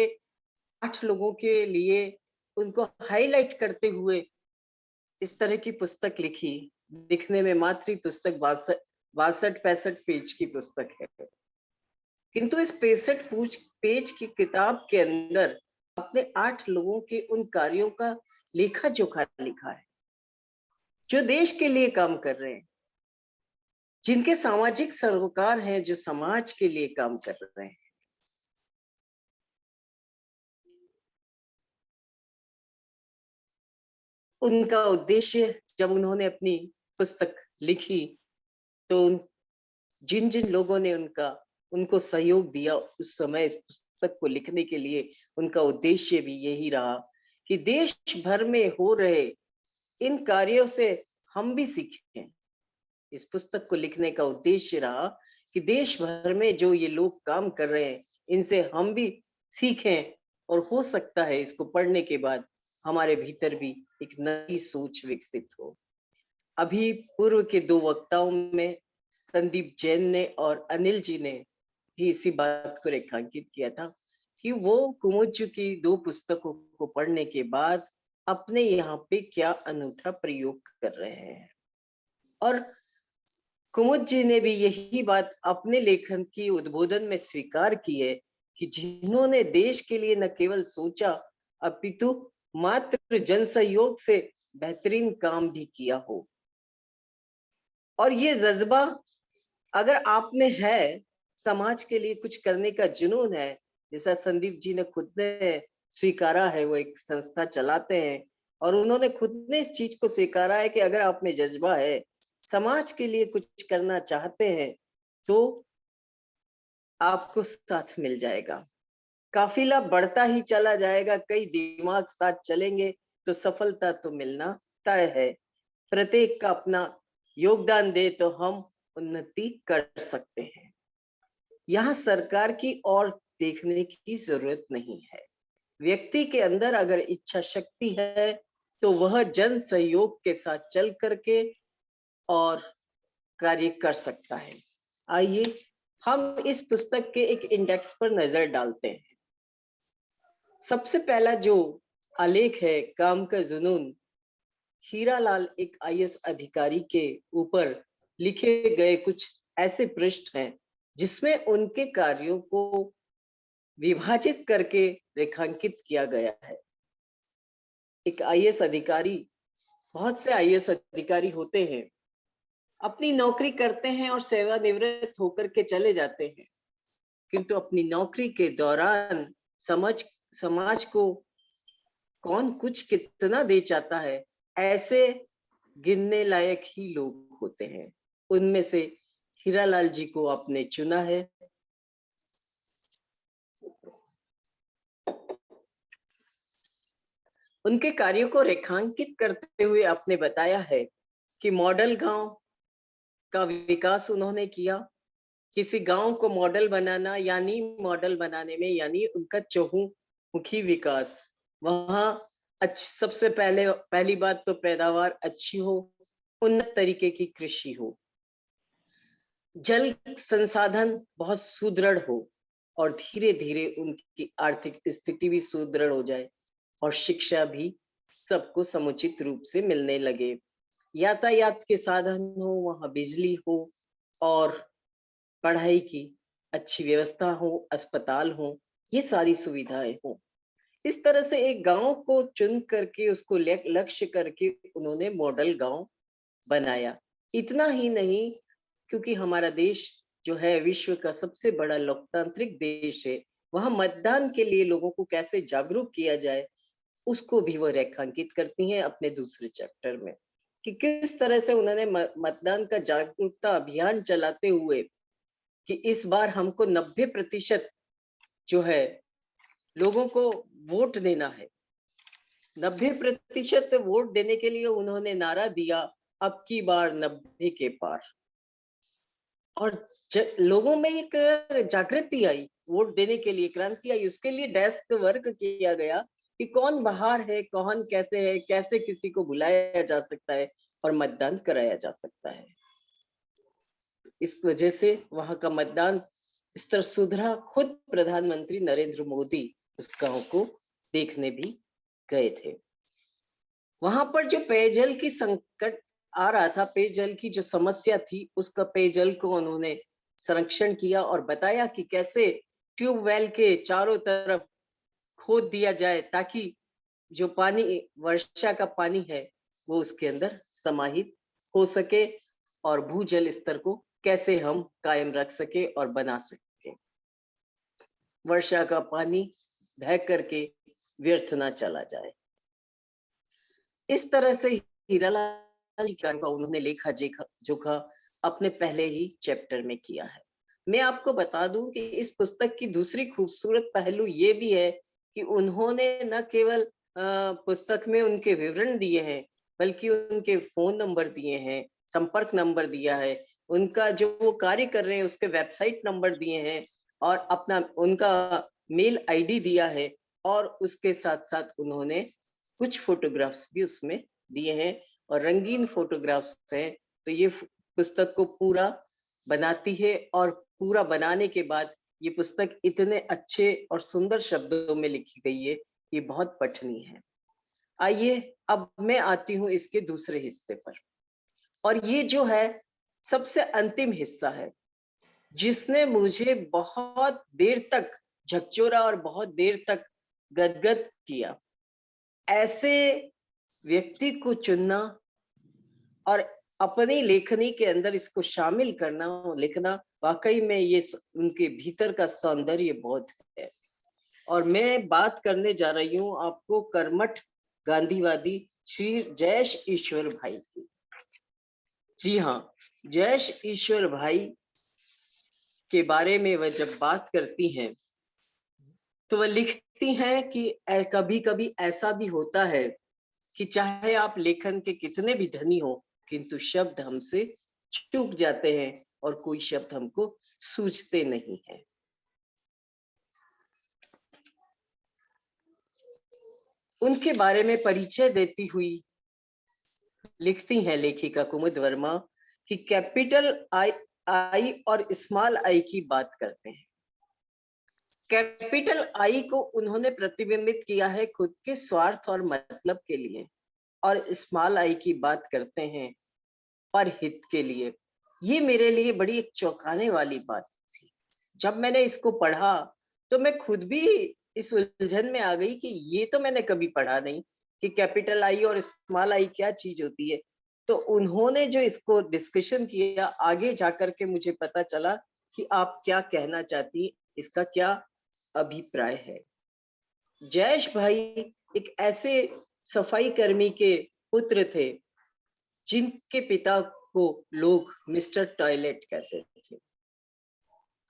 8 लोगों के लिए उनको हाईलाइट करते हुए इस तरह की पुस्तक लिखी। दिखने में मात्र पुस्तक 62-65 पेज की पुस्तक है, किंतु इस 65 पेज की किताब के अंदर अपने 8 लोगों के उन कार्यों का लेखा जोखा लिखा है, जो देश के लिए काम कर रहे हैं, जिनके सामाजिक सरोकार हैं, जो समाज के लिए काम कर रहे हैं। उनका उद्देश्य, जब उन्होंने अपनी पुस्तक लिखी, तो जिन जिन लोगों ने उनको सहयोग दिया उस समय इस पुस्तक को लिखने के लिए, उनका उद्देश्य भी यही रहा कि देश भर में हो रहे इन कार्यों से हम भी सीखें। इस पुस्तक को लिखने का उद्देश्य रहा कि देश भर में जो ये लोग काम कर रहे हैं, इनसे हम भी सीखें, और हो सकता है इसको पढ़ने के बाद हमारे भीतर भी एक नई सोच विकसित हो। अभी पूर्व के 2 वक्ताओं में संदीप जैन ने और अनिल जी ने भी इसी बात को रेखांकित किया था कि वो कुमुद जी की 2 पुस्तकों को पढ़ने के बाद अपने यहाँ पे क्या अनूठा प्रयोग कर रहे हैं। और कुमुद जी ने भी यही बात अपने लेखन की उद्बोधन में स्वीकार की है कि जिन्होंने देश के लिए न केवल सोचा, अपितु मात्र जन सहयोग से बेहतरीन काम भी किया हो। और ये जज्बा अगर आप में है, समाज के लिए कुछ करने का जुनून है, जैसा संदीप जी ने खुद ने स्वीकारा है, वो एक संस्था चलाते हैं और उन्होंने खुद ने इस चीज को स्वीकारा है कि अगर आप में जज्बा है, समाज के लिए कुछ करना चाहते हैं, तो आपको साथ मिल जाएगा। काफिला बढ़ता ही चला जाएगा, कई दिमाग साथ चलेंगे तो सफलता तो मिलना तय है। प्रत्येक का अपना योगदान दे तो हम उन्नति कर सकते हैं। यहाँ सरकार की ओर देखने की जरूरत नहीं है। व्यक्ति के अंदर अगर इच्छा शक्ति है तो वह जन सहयोग के साथ चल करके और कार्य कर सकता है। आइए हम इस पुस्तक के एक इंडेक्स पर नजर डालते हैं। सबसे पहला जो आलेख है, काम का जुनून, हीरालाल एक आईएएस अधिकारी के ऊपर लिखे गए कुछ ऐसे पृष्ठ हैं जिसमें उनके कार्यों को विभाजित करके रेखांकित किया गया है। एक आईएएस अधिकारी, बहुत से आईएएस अधिकारी होते हैं, अपनी नौकरी करते हैं और सेवानिवृत्त होकर के चले जाते हैं, किंतु अपनी नौकरी के दौरान समाज को कौन कुछ कितना दे जाता है, ऐसे गिनने लायक ही लोग होते हैं। उनमें से हीरालाल जी को आपने चुना है। उनके कार्यों को रेखांकित करते हुए आपने बताया है कि मॉडल गांव का विकास उन्होंने किया। किसी गांव को मॉडल बनाना यानी मॉडल बनाने में यानी उनका चहुमुखी विकास। वहां सबसे पहली बात तो पैदावार अच्छी हो, उन्नत तरीके की कृषि हो, जल संसाधन बहुत सुदृढ़ हो और धीरे धीरे उनकी आर्थिक स्थिति भी सुदृढ़ हो जाए और शिक्षा भी सबको समुचित रूप से मिलने लगे। यातायात के साधन हो, वहां बिजली हो और पढ़ाई की अच्छी व्यवस्था हो, अस्पताल हो, ये सारी सुविधाएं हो। इस तरह से एक गांव को चुन करके उसको लक्ष्य करके उन्होंने मॉडल गांव बनाया। इतना ही नहीं, क्योंकि हमारा देश जो है विश्व का सबसे बड़ा लोकतांत्रिक देश है, वहां मतदान के लिए लोगों को कैसे जागरूक किया जाए उसको भी वो रेखांकित करती हैं अपने दूसरे चैप्टर में, कि किस तरह से उन्होंने मतदान का जागरूकता अभियान चलाते हुए कि इस बार हमको 90% जो है लोगों को वोट देना है। 90% वोट देने के लिए उन्होंने नारा दिया, अब की बार 90 के पार। और लोगों में एक जागृति आई, वोट देने के लिए क्रांति आई। उसके लिए डेस्क वर्क किया गया कि कौन बाहर है, कौन कैसे है, कैसे किसी को बुलाया जा सकता है और मतदान कराया जा सकता है। इस वजह से वहां का मतदान स्तर सुधरा। खुद प्रधानमंत्री नरेंद्र मोदी उस गांव को देखने भी गए थे। वहां पर जो पेयजल की संकट आ रहा था, पेयजल की जो समस्या थी, उसका पेयजल को उन्होंने संरक्षण किया और बताया कि कैसे ट्यूबवेल के चारों तरफ खोद दिया जाए ताकि जो पानी वर्षा का पानी है वो उसके अंदर समाहित हो सके और भूजल स्तर को कैसे हम कायम रख सके और बना सके, वर्षा का पानी बह करके व्यर्थ ना चला जाए। इस तरह से हीरालाल जी का उन्होंने लेखा जोखा अपने पहले ही चैप्टर में किया है। मैं आपको बता दूं कि इस पुस्तक की दूसरी खूबसूरत पहलू ये भी है कि उन्होंने न केवल पुस्तक में उनके विवरण दिए हैं, बल्कि उनके फोन नंबर दिए हैं, संपर्क नंबर दिया है, उनका जो वो कार्य कर रहे हैं उसके वेबसाइट नंबर दिए हैं और अपना उनका मेल आईडी दिया है, और उसके साथ साथ उन्होंने कुछ फोटोग्राफ्स भी उसमें दिए हैं और रंगीन फोटोग्राफ्स हैं। तो ये पुस्तक को पूरा बनाती है और पूरा बनाने के बाद ये पुस्तक इतने अच्छे और सुंदर शब्दों में लिखी गई है, ये बहुत पठनीय है। आइए अब मैं आती हूँ इसके दूसरे हिस्से पर, और ये जो है सबसे अंतिम हिस्सा है जिसने मुझे बहुत देर तक झकझोरा और बहुत देर तक गदगद किया। ऐसे व्यक्ति को चुनना और अपनी लेखनी के अंदर इसको शामिल करना, लिखना, वाकई में ये उनके भीतर का सौंदर्य बहुत है। और मैं बात करने जा रही हूँ आपको कर्मठ गांधीवादी श्री जयेश ईश्वर भाई की। जी हाँ, जयेश ईश्वर भाई के बारे में वह जब बात करती हैं तो वह लिखती हैं कि कभी कभी ऐसा भी होता है कि चाहे आप लेखन के कितने भी धनी हो, किंतु शब्द हमसे चूक जाते हैं और कोई शब्द हमको सूझते नहीं हैं। उनके बारे में परिचय देती हुई लिखती हैं लेखिका कुमुद वर्मा कि कैपिटल आई और स्मॉल आई की बात करते हैं। कैपिटल आई को उन्होंने प्रतिबिंबित किया है खुद के स्वार्थ और मतलब के लिए, और स्मॉल आई की बात करते हैं पर हित के लिए। ये मेरे लिए बड़ी एक चौंकाने वाली बात थी। जब मैंने इसको पढ़ा तो मैं खुद भी इस उलझन में आ गई कि ये तो मैंने कभी पढ़ा नहीं कि कैपिटल आई और स्मॉल आई क्या चीज होती है। तो उन्होंने जो इसको डिस्कशन किया, आगे जाकर के मुझे पता चला कि आप क्या कहना चाहती, इसका क्या अभिप्राय है। जयेश भाई एक ऐसे सफाई कर्मी के पुत्र थे जिनके पिता को लोग मिस्टर टॉयलेट कहते थे।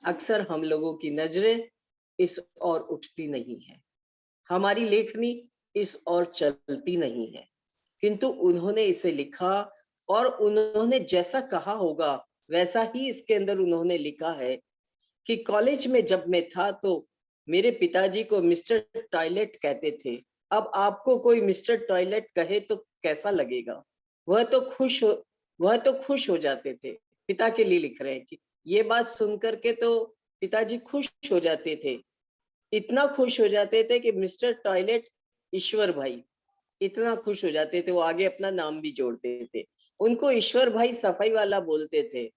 अक्सर हम लोगों की नजरें इस ओर उठती नहीं है, हमारी लेखनी इस ओर चलती नहीं है, किंतु उन्होंने इसे लिखा और उन्होंने जैसा कहा होगा वैसा ही इसके अंदर उन्होंने लिखा है कि कॉलेज में जब मैं था तो मेरे पिताजी को मिस्टर टॉयलेट कहते थे। अब आपको कोई मिस्टर टॉयलेट कहे तो कैसा लगेगा? वह तो खुश हो जाते थे। पिता के लिए लिख रहे हैं कि ये बात सुनकर के तो पिताजी खुश हो जाते थे, इतना खुश हो जाते थे कि मिस्टर टॉयलेट ईश्वर भाई, इतना खुश हो जाते थे, वो आगे अपना नाम भी जोड़ते थे। उनको ईश्वर भाई सफाई वाला बोलते थे।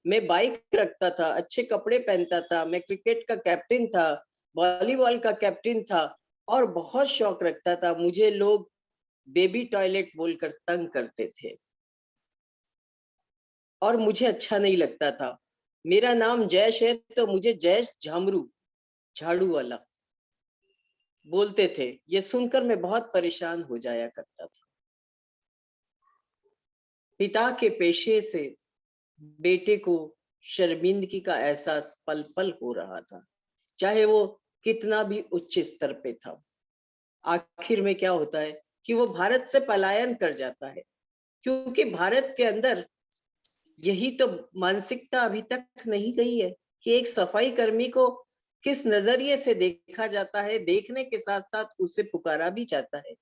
मैं बाइक रखता था, अच्छे कपड़े पहनता था, मैं क्रिकेट का कैप्टन था, वॉलीबॉल का कैप्टन था, और बहुत शौक रखता था। मुझे लोग बेबी टॉयलेट बोलकर तंग करते थे और मुझे अच्छा नहीं लगता था। मेरा नाम जयेश है तो मुझे जयेश झामरू, झाड़ू वाला बोलते थे। ये सुनकर मैं बहुत परेशान हो जाया करता था। पिता के पेशे से बेटे को शर्मिंदगी का एहसास पल पल हो रहा था, चाहे वो कितना भी उच्च स्तर पे था। आखिर में क्या होता है कि वो भारत से पलायन कर जाता है, क्योंकि भारत के अंदर यही तो मानसिकता अभी तक नहीं गई है कि एक सफाई कर्मी को किस नजरिए से देखा जाता है। देखने के साथ साथ उसे पुकारा भी जाता है,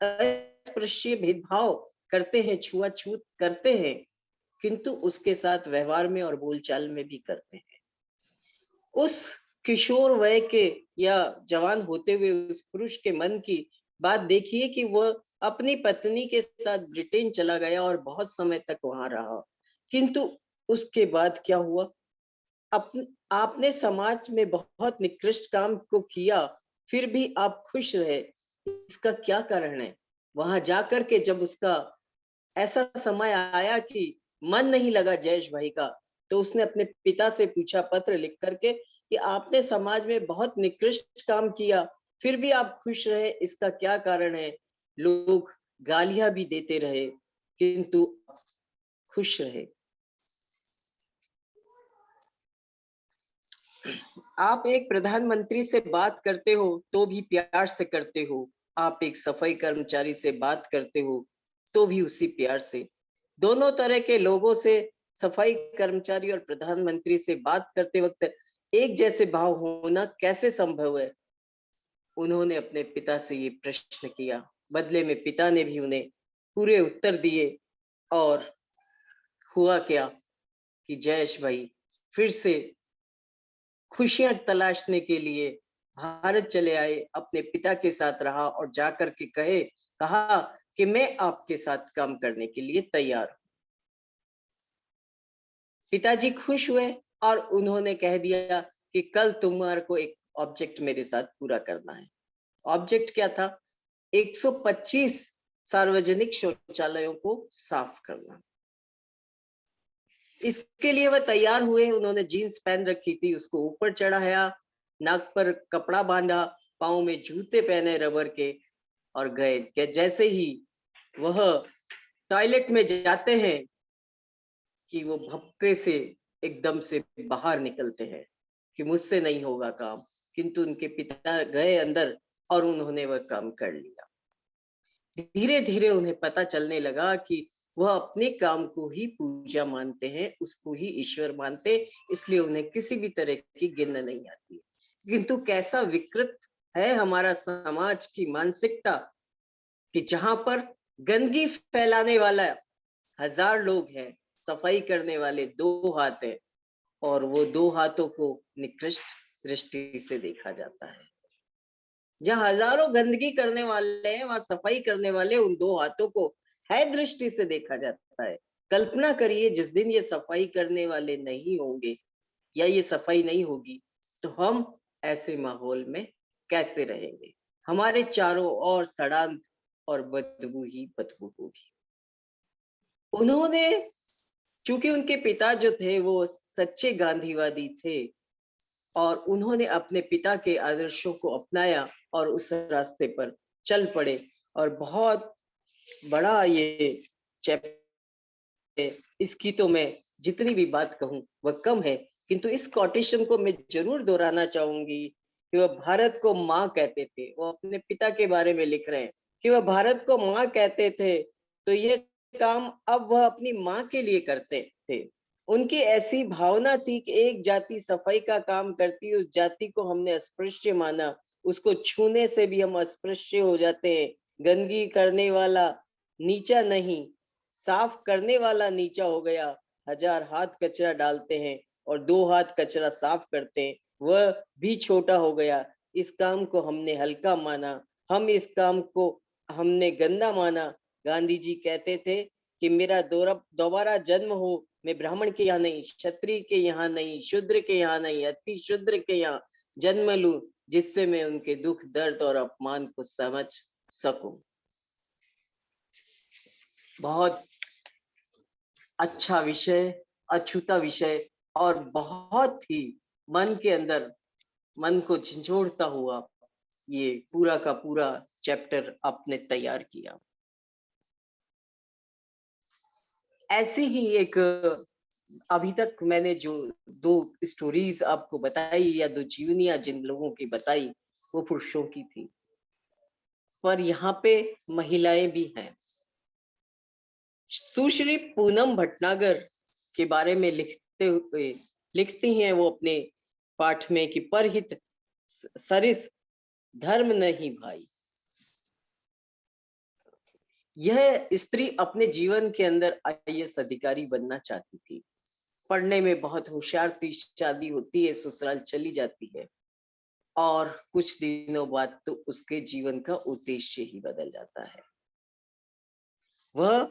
अस्पृश्य भेदभाव करते हैं, छुआछूत करते हैं, किंतु उसके साथ व्यवहार में और बोलचाल में भी करते हैं। उस किशोर वय के या जवान होते हुए उस पुरुष के मन की बात देखिए कि वह अपनी पत्नी के साथ ब्रिटेन चला गया और बहुत समय तक वहां रहा, किंतु उसके बाद क्या हुआ? आपने समाज में बहुत निकृष्ट काम को किया, फिर भी आप खुश रहे, इसका क्या कारण है? वहां जाकर के जब उसका ऐसा समय आया कि मन नहीं लगा जयेश भाई का, तो उसने अपने पिता से पूछा पत्र लिख करके कि आपने समाज में बहुत निकृष्ट काम किया, फिर भी आप खुश रहे, इसका क्या कारण है? लोग गालियां भी देते रहे, किंतु खुश रहे। आप एक प्रधानमंत्री से बात करते हो तो भी प्यार से करते हो, आप एक सफाई कर्मचारी से बात करते हो तो भी उसी प्यार से। दोनों तरह के लोगों से, सफाई कर्मचारी और प्रधानमंत्री से बात करते वक्त एक जैसे भाव होना कैसे संभव है? उन्होंने अपने पिता से ये प्रश्न किया। बदले में पिता ने भी उन्हें पूरे उत्तर दिए और हुआ क्या कि जयेश भाई फिर से खुशियां तलाशने के लिए भारत चले आए, अपने पिता के साथ रहा और जाकर के कहा कि मैं आपके साथ काम करने के लिए तैयार हूं। पिताजी खुश हुए और उन्होंने कह दिया कि कल तुम्हारे को एक ऑब्जेक्ट मेरे साथ पूरा करना है। ऑब्जेक्ट क्या था? 125 सार्वजनिक शौचालयों को साफ करना। इसके लिए वह तैयार हुए। उन्होंने जीन्स पहन रखी थी, उसको ऊपर चढ़ाया, नाक पर कपड़ा बांधा, पाँव में जूते पहने रबर के और गए। कि जैसे ही वह टॉयलेट में जाते हैं कि वो भपके से एकदम से बाहर निकलते हैं कि मुझसे नहीं होगा काम, किंतु उनके पिता गए अंदर और उन्होंने वह काम कर लिया। धीरे धीरे उन्हें पता चलने लगा कि वह अपने काम को ही पूजा मानते हैं, उसको ही ईश्वर मानते, इसलिए उन्हें किसी भी तरह की गिन नहीं आती है। किंतु कैसा विकृत है हमारा समाज की मानसिकता कि जहां पर गंदगी फैलाने वाला 1000 लोग हैं, सफाई करने वाले 2 हाथ हैं और वो 2 हाथों को निकृष्ट दृष्टि से देखा जाता है। जहाँ हजारों गंदगी करने वाले हैं, वहां सफाई करने वाले उन 2 हाथों को है दृष्टि से देखा जाता है। कल्पना करिए जिस दिन ये सफाई करने वाले नहीं होंगे या ये सफाई नहीं होगी, तो हम ऐसे माहौल में कैसे रहेंगे? हमारे चारों ओर सड़ांत और बदबू ही बदबू होगी। उन्होंने, चूंकि उनके पिता जो थे वो सच्चे गांधीवादी थे और उन्होंने अपने पिता के आदर्शों को अपनाया और उस रास्ते पर चल पड़े। और बहुत बड़ा ये चैप्टर, इसकी तो मैं जितनी भी बात कहूँ वह कम है, किंतु इस कोटेशन को मैं जरूर दोहराना चाहूंगी कि वह भारत को माँ कहते थे। वो अपने पिता के बारे में लिख रहे हैं कि वह भारत को माँ कहते थे, तो ये काम अब वह अपनी माँ के लिए करते थे। उनकी ऐसी भावना थी कि एक जाति सफाई का काम करती, उस जाति को हमने अस्पृश्य माना, उसको छूने से भी हम अस्पृश्य हो जाते हैं। गंदगी करने वाला नीचा नहीं, साफ करने वाला नीचा हो गया। 1000 हाथ कचरा डालते हैं और 2 हाथ कचरा साफ करते हैं, वह भी छोटा हो गया। इस काम को हमने हल्का माना, हम इस काम को हमने गंदा माना। गांधी जी कहते थे कि मेरा दोबारा जन्म हो, मैं ब्राह्मण के यहाँ नहीं, क्षत्रिय के यहाँ नहीं, शूद्र के यहाँ नहीं, अति शूद्र के यहाँ जन्म लूं, जिससे मैं उनके दुख, दर्द और अपमान को समझ सकूं। बहुत अच्छा विषय, अछूता विषय और बहुत ही मन के अंदर, मन को झंझोड़ता हुआ ये पूरा का पूरा चैप्टर आपने तैयार किया। ऐसी ही एक अभी तक मैंने जो 2 स्टोरीज आपको बताई या 2 जीवनियां जिन लोगों की बताई वो पुरुषों की थी, पर यहाँ पे महिलाएं भी हैं। सुश्री पूनम भटनागर के बारे में लिखती हैं वो अपने पाठ में कि परहित सरिस धर्म नहीं भाई। यह स्त्री अपने जीवन के अंदर आईएएस अधिकारी बनना चाहती थी, पढ़ने में बहुत होशियार थी, शादी होती है, ससुराल चली जाती है और कुछ दिनों बाद तो उसके जीवन का उद्देश्य ही बदल जाता है। वह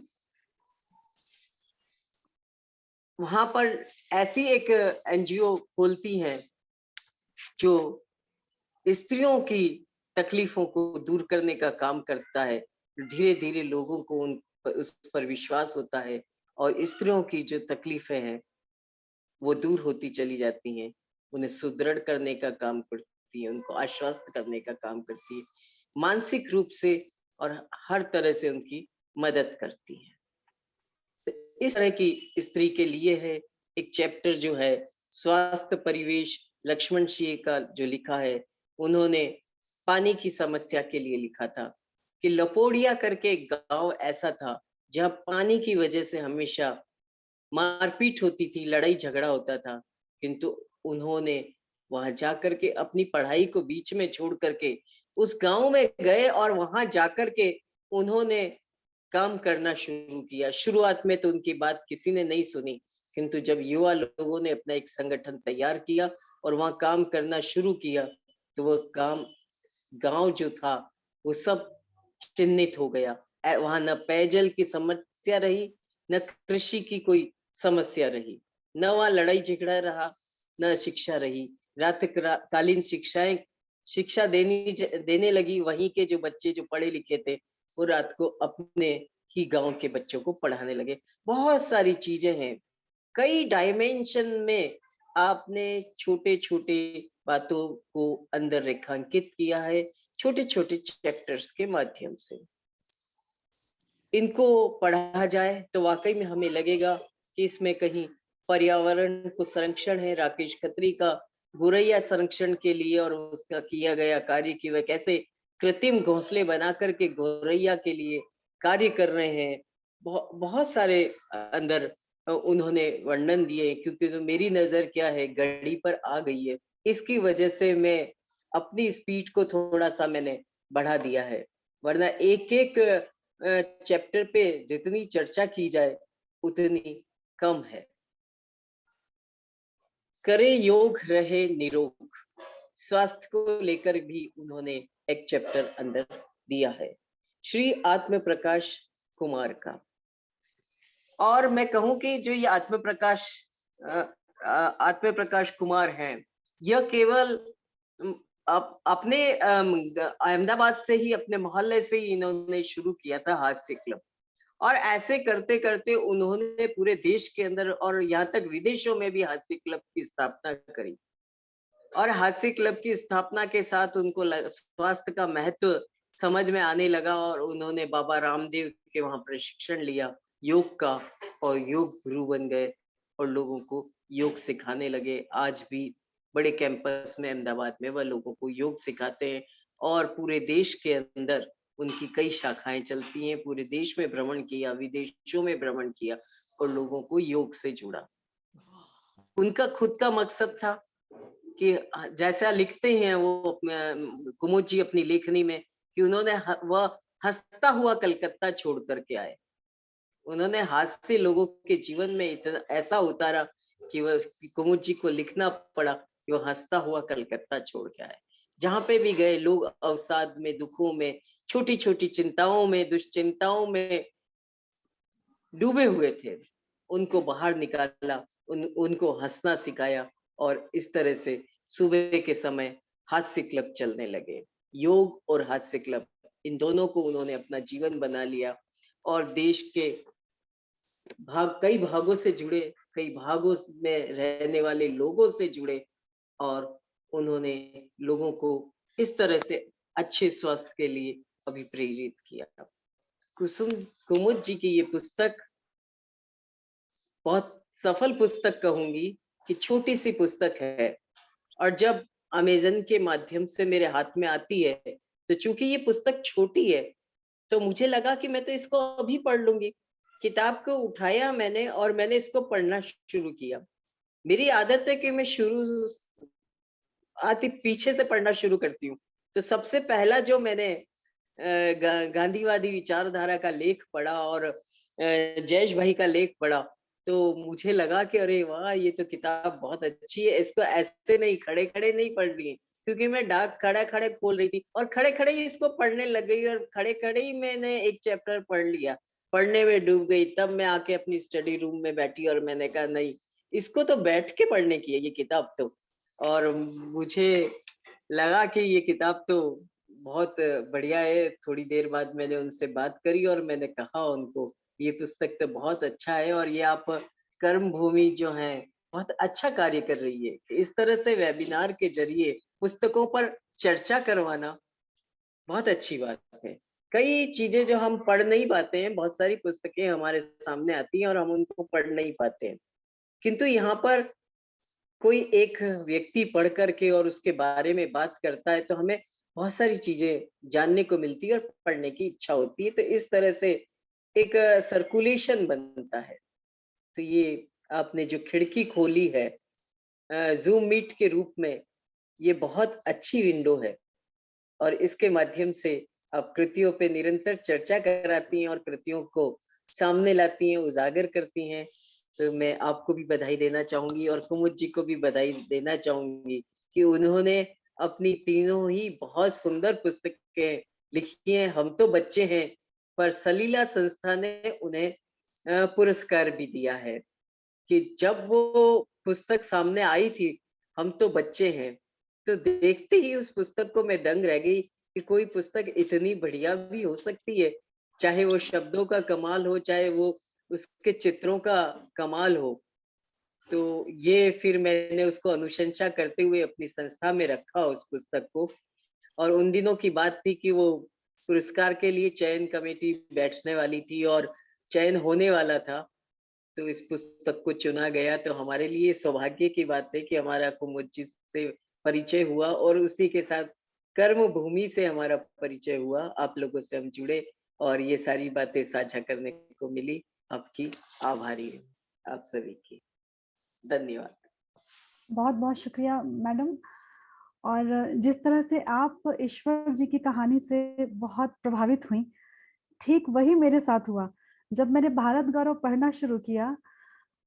वहां पर ऐसी एक एनजीओ खोलती हैं जो स्त्रियों की तकलीफों को दूर करने का काम करता है। धीरे धीरे लोगों को उस पर विश्वास होता है और स्त्रियों की जो तकलीफें हैं वो दूर होती चली जाती हैं, उन्हें सुदृढ़ करने का काम करती है, उनको आश्वस्त करने का काम करती है, मानसिक रूप से और हर तरह से उनकी मदद करती है। तो इस तरह की स्त्री के लिए है एक चैप्टर जो है स्वास्थ्य परिवेश, लक्ष्मण सिंह का जो लिखा है, उन्होंने पानी की समस्या के लिए लिखा था कि लपोड़िया करके एक गांव ऐसा था जहां पानी की वजह से हमेशा मारपीट होती थी, लड़ाई झगड़ा होता था, किंतु उन्होंने वहां जाकर के अपनी पढ़ाई को बीच में छोड़ करके उस गांव में गए और वहां जाकर के उन्होंने काम करना शुरू किया। शुरुआत में तो उनकी बात किसी ने नहीं सुनी, किंतु जब युवा लोगों ने अपना एक संगठन तैयार किया और वहां काम करना शुरू किया तो वो गांव जो था वो सब चिन्हित हो गया। वहां न पेयजल की समस्या रही, न कृषि की कोई समस्या रही, न वहां लड़ाई झगड़ा रहा, न शिक्षा रही। रात्रिकालीन शिक्षा देने लगी। वहीं के जो बच्चे जो पढ़े लिखे थे वो रात को अपने ही गांव के बच्चों को पढ़ाने लगे। बहुत सारी चीजें हैं, कई डायमेंशन में आपने छोटे छोटे बातों को अंदर रेखांकित किया है, छोटे छोटे चैप्टर्स के माध्यम से। इनको पढ़ा जाए तो वाकई में हमें लगेगा कि इसमें कहीं पर्यावरण को संरक्षण है। राकेश खत्री का गोरैया संरक्षण के लिए और उसका किया गया कार्य कि वह कैसे कृत्रिम घोंसले बना करके गोरैया के लिए कार्य कर रहे हैं। बहुत सारे अंदर उन्होंने वर्णन दिए, क्योंकि तो मेरी नजर क्या है घड़ी पर आ गई है, इसकी वजह से मैं अपनी स्पीड को थोड़ा सा मैंने बढ़ा दिया है, वरना एक एक चैप्टर पे जितनी चर्चा की जाए उतनी कम है। करे योग रहे निरोग, स्वास्थ्य को लेकर भी उन्होंने एक चैप्टर अंदर दिया है, श्री आत्म प्रकाश कुमार का। और मैं कहूं कि जो ये आत्म प्रकाश कुमार हैं, यह केवल अपने अहमदाबाद से ही, अपने मोहल्ले से ही इन्होंने शुरू किया था हास्य क्लब, और ऐसे करते करते उन्होंने पूरे देश के अंदर और यहाँ तक विदेशों में भी हास्य क्लब की स्थापना करी। और हास्य क्लब की स्थापना के साथ उनको स्वास्थ्य का महत्व समझ में आने लगा और उन्होंने बाबा रामदेव के वहां प्रशिक्षण लिया योग का और योग गुरु बन गए और लोगों को योग सिखाने लगे। आज भी बड़े कैंपस में अहमदाबाद में वह लोगों को योग सिखाते हैं और पूरे देश के अंदर उनकी कई शाखाएं चलती हैं। पूरे देश में भ्रमण किया, विदेशों में भ्रमण किया और लोगों को योग से जुड़ा। उनका खुद का मकसद था कि जैसा लिखते हैं वो कुमुद जी अपनी लेखनी में कि उन्होंने वह हंसता हुआ कलकत्ता छोड़ करके आए। उन्होंने हास्य लोगों के जीवन में इतना ऐसा उतारा कि वह कुमुद जी को लिखना पड़ा कि वो हंसता हुआ कलकत्ता छोड़ के आए। जहां पे भी गए लोग अवसाद में, दुखों में, छोटी छोटी चिंताओं में, दुश्चिंताओं में डूबे हुए थे, उनको बाहर निकाला, उनको हंसना सिखाया और इस तरह से सुबह के समय हास्य क्लब चलने लगे। योग और हास्य क्लब, इन दोनों को उन्होंने अपना जीवन बना लिया और देश के कई भागों से जुड़े, कई भागों में रहने वाले लोगों से जुड़े और उन्होंने लोगों को इस तरह से अच्छे स्वास्थ्य के लिए अभिप्रेरित किया। कुमुद जी की ये पुस्तक बहुत सफल पुस्तक कहूंगी कि छोटी सी पुस्तक है, और जब अमेज़न के माध्यम से मेरे हाथ में आती है तो चूंकि ये पुस्तक छोटी है तो मुझे लगा कि मैं तो इसको अभी पढ़ लूंगी। किताब को उठाया मैंने और मैंने इसको पढ़ना शुरू किया। मेरी आदत है कि मैं पीछे से पढ़ना शुरू करती हूँ। तो सबसे पहला जो मैंने गांधीवादी विचारधारा का लेख पढ़ा और जयेश भाई का लेख पढ़ा तो मुझे लगा कि अरे वाह, ये तो किताब बहुत अच्छी है, इसको ऐसे नहीं खड़े खड़े नहीं पढ़नी है, क्योंकि मैं डाक खड़े खड़े खोल रही थी और खड़े खड़े ही इसको पढ़ने लग गई और खड़े खड़े ही मैंने एक चैप्टर पढ़ लिया, पढ़ने में डूब गई। तब मैं आके अपनी स्टडी रूम में बैठी और मैंने कहा नहीं, इसको तो बैठ के पढ़ने की है ये किताब तो। और मुझे लगा कि ये किताब तो बहुत बढ़िया है। थोड़ी देर बाद मैंने उनसे बात करी और मैंने कहा उनको ये पुस्तक तो बहुत अच्छा है और ये आप कर्म भूमि जो है बहुत अच्छा कार्य कर रही है। इस तरह से वेबिनार के जरिए पुस्तकों पर चर्चा करवाना बहुत अच्छी बात है। कई चीजें जो हम पढ़ नहीं पाते हैं, बहुत सारी पुस्तकें हमारे सामने आती हैं और हम उनको पढ़ नहीं पाते हैं, किंतु यहाँ पर कोई एक व्यक्ति पढ़ करके और उसके बारे में बात करता है तो हमें बहुत सारी चीजें जानने को मिलती है और पढ़ने की इच्छा होती है। तो इस तरह से एक सर्कुलेशन बनता है। तो ये आपने जो खिड़की खोली है जूम मीट के रूप में, ये बहुत अच्छी विंडो है और इसके माध्यम से आप कृतियों पे निरंतर चर्चा कराती हैं और कृतियों को सामने लाती हैं, उजागर करती हैं। तो मैं आपको भी बधाई देना चाहूंगी और कुमुद जी को भी बधाई देना चाहूंगी कि उन्होंने अपनी तीनों ही बहुत सुंदर पुस्तकें लिखी हैं। हम तो बच्चे हैं, पर सलीला संस्था ने उन्हें पुरस्कार भी दिया है कि जब वो पुस्तक सामने आई थी, हम तो बच्चे हैं, तो देखते ही उस पुस्तक को मैं दंग रह गई कि कोई पुस्तक इतनी बढ़िया भी हो सकती है, चाहे वो शब्दों का कमाल हो, चाहे वो उसके चित्रों का कमाल हो। तो ये फिर मैंने उसको अनुशंसा करते हुए अपनी संस्था में रखा उस पुस्तक को। और उन दिनों की बात थी कि वो पुरस्कार के लिए चयन कमेटी बैठने वाली थी और चयन होने वाला था, तो इस पुस्तक को चुना गया। तो हमारे लिए सौभाग्य की बात है कि हमारा कुमुद जी से परिचय हुआ और उसी के साथ कर्म भूमि से हमारा परिचय हुआ। आप लोगों से हम जुड़े और ये सारी बातें साझा करने को मिली। आपकी आभारी हूँ, आप सभी की धन्यवाद। बहुत बहुत शुक्रिया मैडम। और जिस तरह से आप ईश्वर जी की कहानी से बहुत प्रभावित हुई, ठीक वही मेरे साथ हुआ जब मैंने भारत गौरव पढ़ना शुरू किया।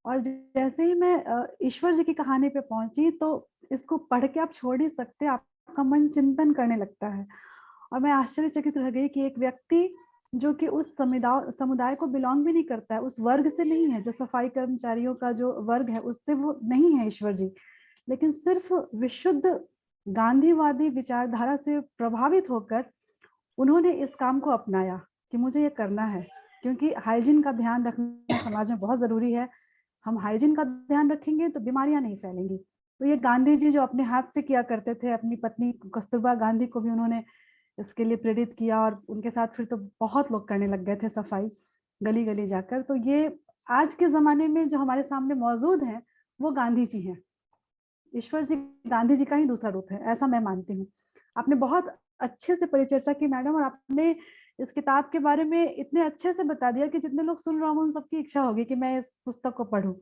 और जैसे ही मैं ईश्वर जी की कहानी पे पहुंची तो इसको पढ़ के आप छोड़ ही सकते, आपका मन चिंतन करने लगता है। और मैं आश्चर्यचकित रह गई कि एक व्यक्ति जो कि उस समुदाय को बिलोंग भी नहीं करता है, उस वर्ग से नहीं है, जो सफाई कर्मचारियों का जो वर्ग है उससे वो नहीं है ईश्वर जी, लेकिन सिर्फ विशुद्ध गांधीवादी विचारधारा से प्रभावित होकर उन्होंने इस काम को अपनाया कि मुझे ये करना है, क्योंकि हाइजीन का ध्यान रखना समाज में बहुत जरूरी है। हम हाइजीन का ध्यान रखेंगे तो बीमारियां नहीं फैलेंगी। तो ये गांधी जी जो अपने हाथ से किया करते थे, अपनी पत्नी कस्तूरबा गांधी को भी उन्होंने इसके लिए प्रेरित किया और उनके साथ फिर तो बहुत लोग करने लग गए थे सफाई गली गली जाकर। तो ये आज के जमाने में जो हमारे सामने मौजूद हैं वो गांधी जी हैं। ईश्वर जी गांधी जी का ही दूसरा रूप है, ऐसा मैं मानती हूँ। आपने बहुत अच्छे से परिचर्चा की मैडम, और आपने इस किताब के बारे में इतने अच्छे से बता दिया कि जितने लोग सुन रहे होंगे उन सबकी इच्छा होगी कि मैं इस पुस्तक को पढूं।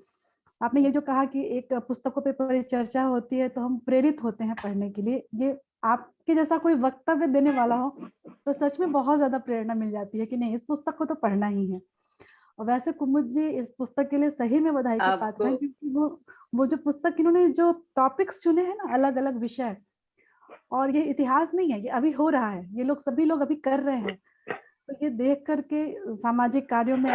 आपने ये जो कहा कि एक पुस्तकों पे परिचर्चा होती है तो हम प्रेरित होते हैं पढ़ने के लिए, ये आपके जैसा कोई वक्तव्य देने वाला हो तो सच में बहुत ज्यादा प्रेरणा मिल जाती है कि नहीं, इस पुस्तक को तो पढ़ना ही है। और वैसे कुमुद जी इस पुस्तक के लिए सही में बधाई के पात्र हैं, क्योंकि वो जो पुस्तक इन्होंने जो टॉपिक्स चुने हैं ना, अलग अलग विषय, और ये इतिहास नहीं है, ये अभी हो रहा है, ये लोग सभी लोग अभी कर रहे हैं। तो ये देख करके सामाजिक कार्यों में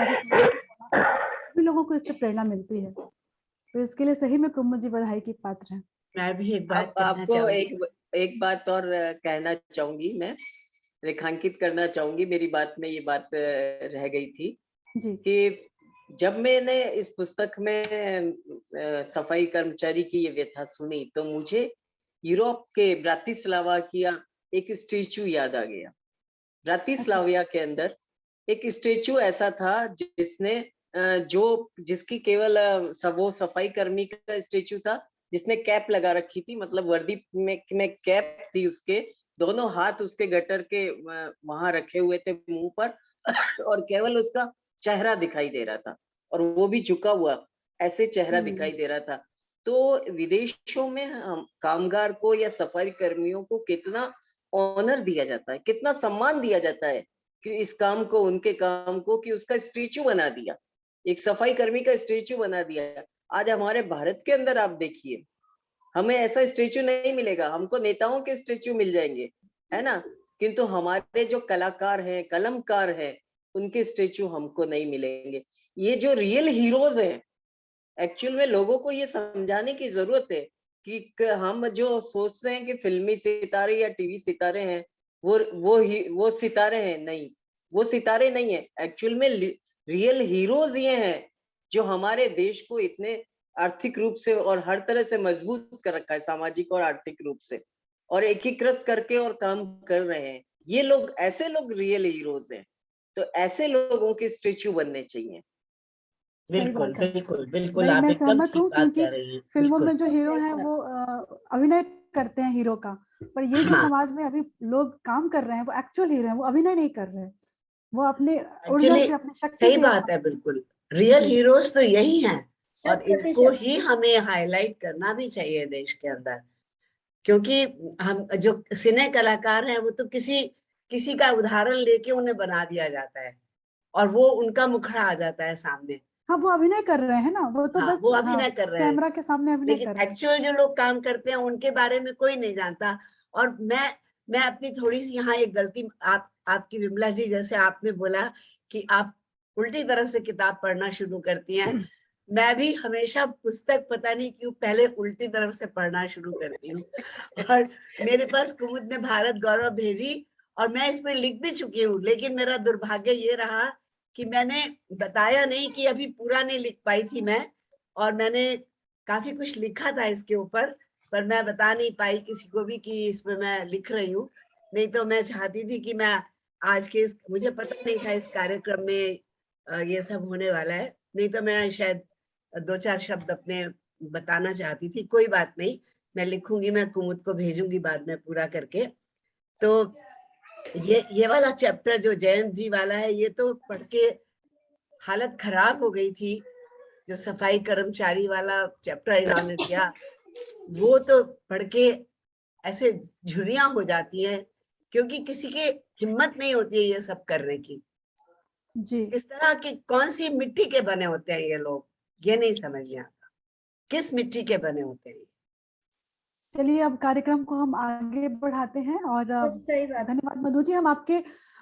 सभी लोगों को इससे प्रेरणा मिलती है। तो इसके लिए सही में कुमुद जी बधाई की पात्र हैं। मैं भी एक बात कहना आपको चाहूंगी। एक एक बात और कहना चाहूंगी, मैं रेखांकित करना चाहूंगी, मेरी बात में ये बात रह गई थी जी कि जब मैंने इस पुस्तक में सफाई कर्मचारी की ये व्यथा सुनी तो मुझे यूरोप के ब्रातिस्लावा की एक स्टेचू याद आ गया। ब्रातिस्लाविया के अंदर एक स्टेचू ऐसा था जिसने जिसकी केवल वो सफाई कर्मी का स्टेचू था जिसने कैप लगा रखी थी, मतलब वर्दी में कैप थी, उसके दोनों हाथ उसके गटर के वहां रखे हुए थे मुंह पर और केवल उसका चेहरा दिखाई दे रहा था और वो भी झुका हुआ, ऐसे चेहरा दिखाई दे रहा था। तो विदेशों में कामगार को या सफाई कर्मियों को कितना ऑनर दिया जाता है, कितना सम्मान दिया जाता है कि इस काम को, उनके काम को, कि उसका स्टेचू बना दिया, एक सफाई कर्मी का स्टेचू बना दिया। आज हमारे भारत के अंदर आप देखिए, हमें ऐसा स्टेचू नहीं मिलेगा, हमको नेताओं के स्टेचू मिल जाएंगे, है ना, किंतु हमारे जो कलाकार हैं, कलमकार हैं, उनके स्टेचू हमको नहीं मिलेंगे। ये जो रियल हीरोज हैं, एक्चुअल में लोगों को ये समझाने की जरूरत है कि हम जो सोचते हैं कि फिल्मी सितारे या टीवी सितारे हैं, वो सितारे हैं, नहीं, वो सितारे नहीं है। एक्चुअल में रियल हीरोज ये हैं जो हमारे देश को इतने आर्थिक रूप से और हर तरह से मजबूत कर रखा है, सामाजिक और आर्थिक रूप से, और एकीकृत करके और काम कर रहे हैं। ये लोग, ऐसे लोग रियल हीरोज हैं। तो ऐसे लोगों के स्टेचू बनने चाहिए। बिल्कुल बात है। बिल्कुल बिल्कुल, मैं आप एकदम सहमत ठीक हूँ बात क्योंकि कह रही हैं। फिल्मों बिल्कुल में जो हीरो हैं वो अभिनय करते हैं हीरो का, पर ये जो हाँ, समाज में अभी लोग काम कर रहे हैं वो एक्चुअल हीरो हैं, वो अभिनय नहीं कर रहे हैं, वो अपने ऊर्जा एक्चुअली से, अपनी शक्ति सही से बात है, बिल्कुल रियल जी हीरोज तो यही हैं और 100% इनको ही हमें हाईलाइट करना भी चाहिए देश के अंदर, क्योंकि हम जो सिने कलाकार हैं वो तो किसी किसी का उदाहरण लेके उन्हें बना दिया जाता है और वो उनका मुखड़ा आ जाता है सामने। हाँ, वो अभिनय कर रहे हैं ना, वो तो हाँ, बस वो हाँ अभिनय कर रहे हैं, कैमरा के सामने अभिनय लेकिन कर रहे हैं। एक्चुअल जो लोग काम करते हैं उनके बारे में कोई नहीं जानता। और मैं अपनी थोड़ी सी यहाँ एक गलती, आपकी विमला जी, जैसे आपने बोला कि आप उल्टी तरफ से किताब पढ़ना शुरू करती हैं, मैं भी हमेशा पुस्तक पता नहीं क्यों पहले उल्टी तरफ से पढ़ना शुरू करती हूँ। और मेरे पास कुमुद ने भारत गौरव भेजी और मैं इस पर लिख भी चुकी हूँ, लेकिन मेरा दुर्भाग्य ये रहा कि मैंने बताया नहीं कि अभी पूरा नहीं लिख पाई थी मैं, और मैंने काफी कुछ लिखा था इसके ऊपर, पर मैं बता नहीं पाई किसी को भी कि इसमें मैं लिख रही हूँ। नहीं तो मैं चाहती थी कि मैं आज के मुझे पता नहीं था इस कार्यक्रम में ये सब होने वाला है, नहीं तो मैं शायद 2-4 शब्द अपने बताना चाहती थी। कोई बात नहीं, मैं लिखूंगी, मैं कुमुद को भेजूंगी बाद में पूरा करके। तो ये वाला चैप्टर जो जयंत जी वाला है, ये तो पढ़ के हालत खराब हो गई थी। जो सफाई कर्मचारी वाला चैप्टर इन्होंने दिया, वो तो पढ़ के ऐसे झुर्रियां हो जाती हैं, क्योंकि किसी की हिम्मत नहीं होती है ये सब करने की। जी किस तरह की, कौन सी मिट्टी के बने होते हैं ये लोग, ये नहीं समझ में आता, किस मिट्टी के बने होते हैं। चलिए अब कार्यक्रम को हम आगे बढ़ाते हैं और सही बात। धन्यवाद मधु जी। हम आपके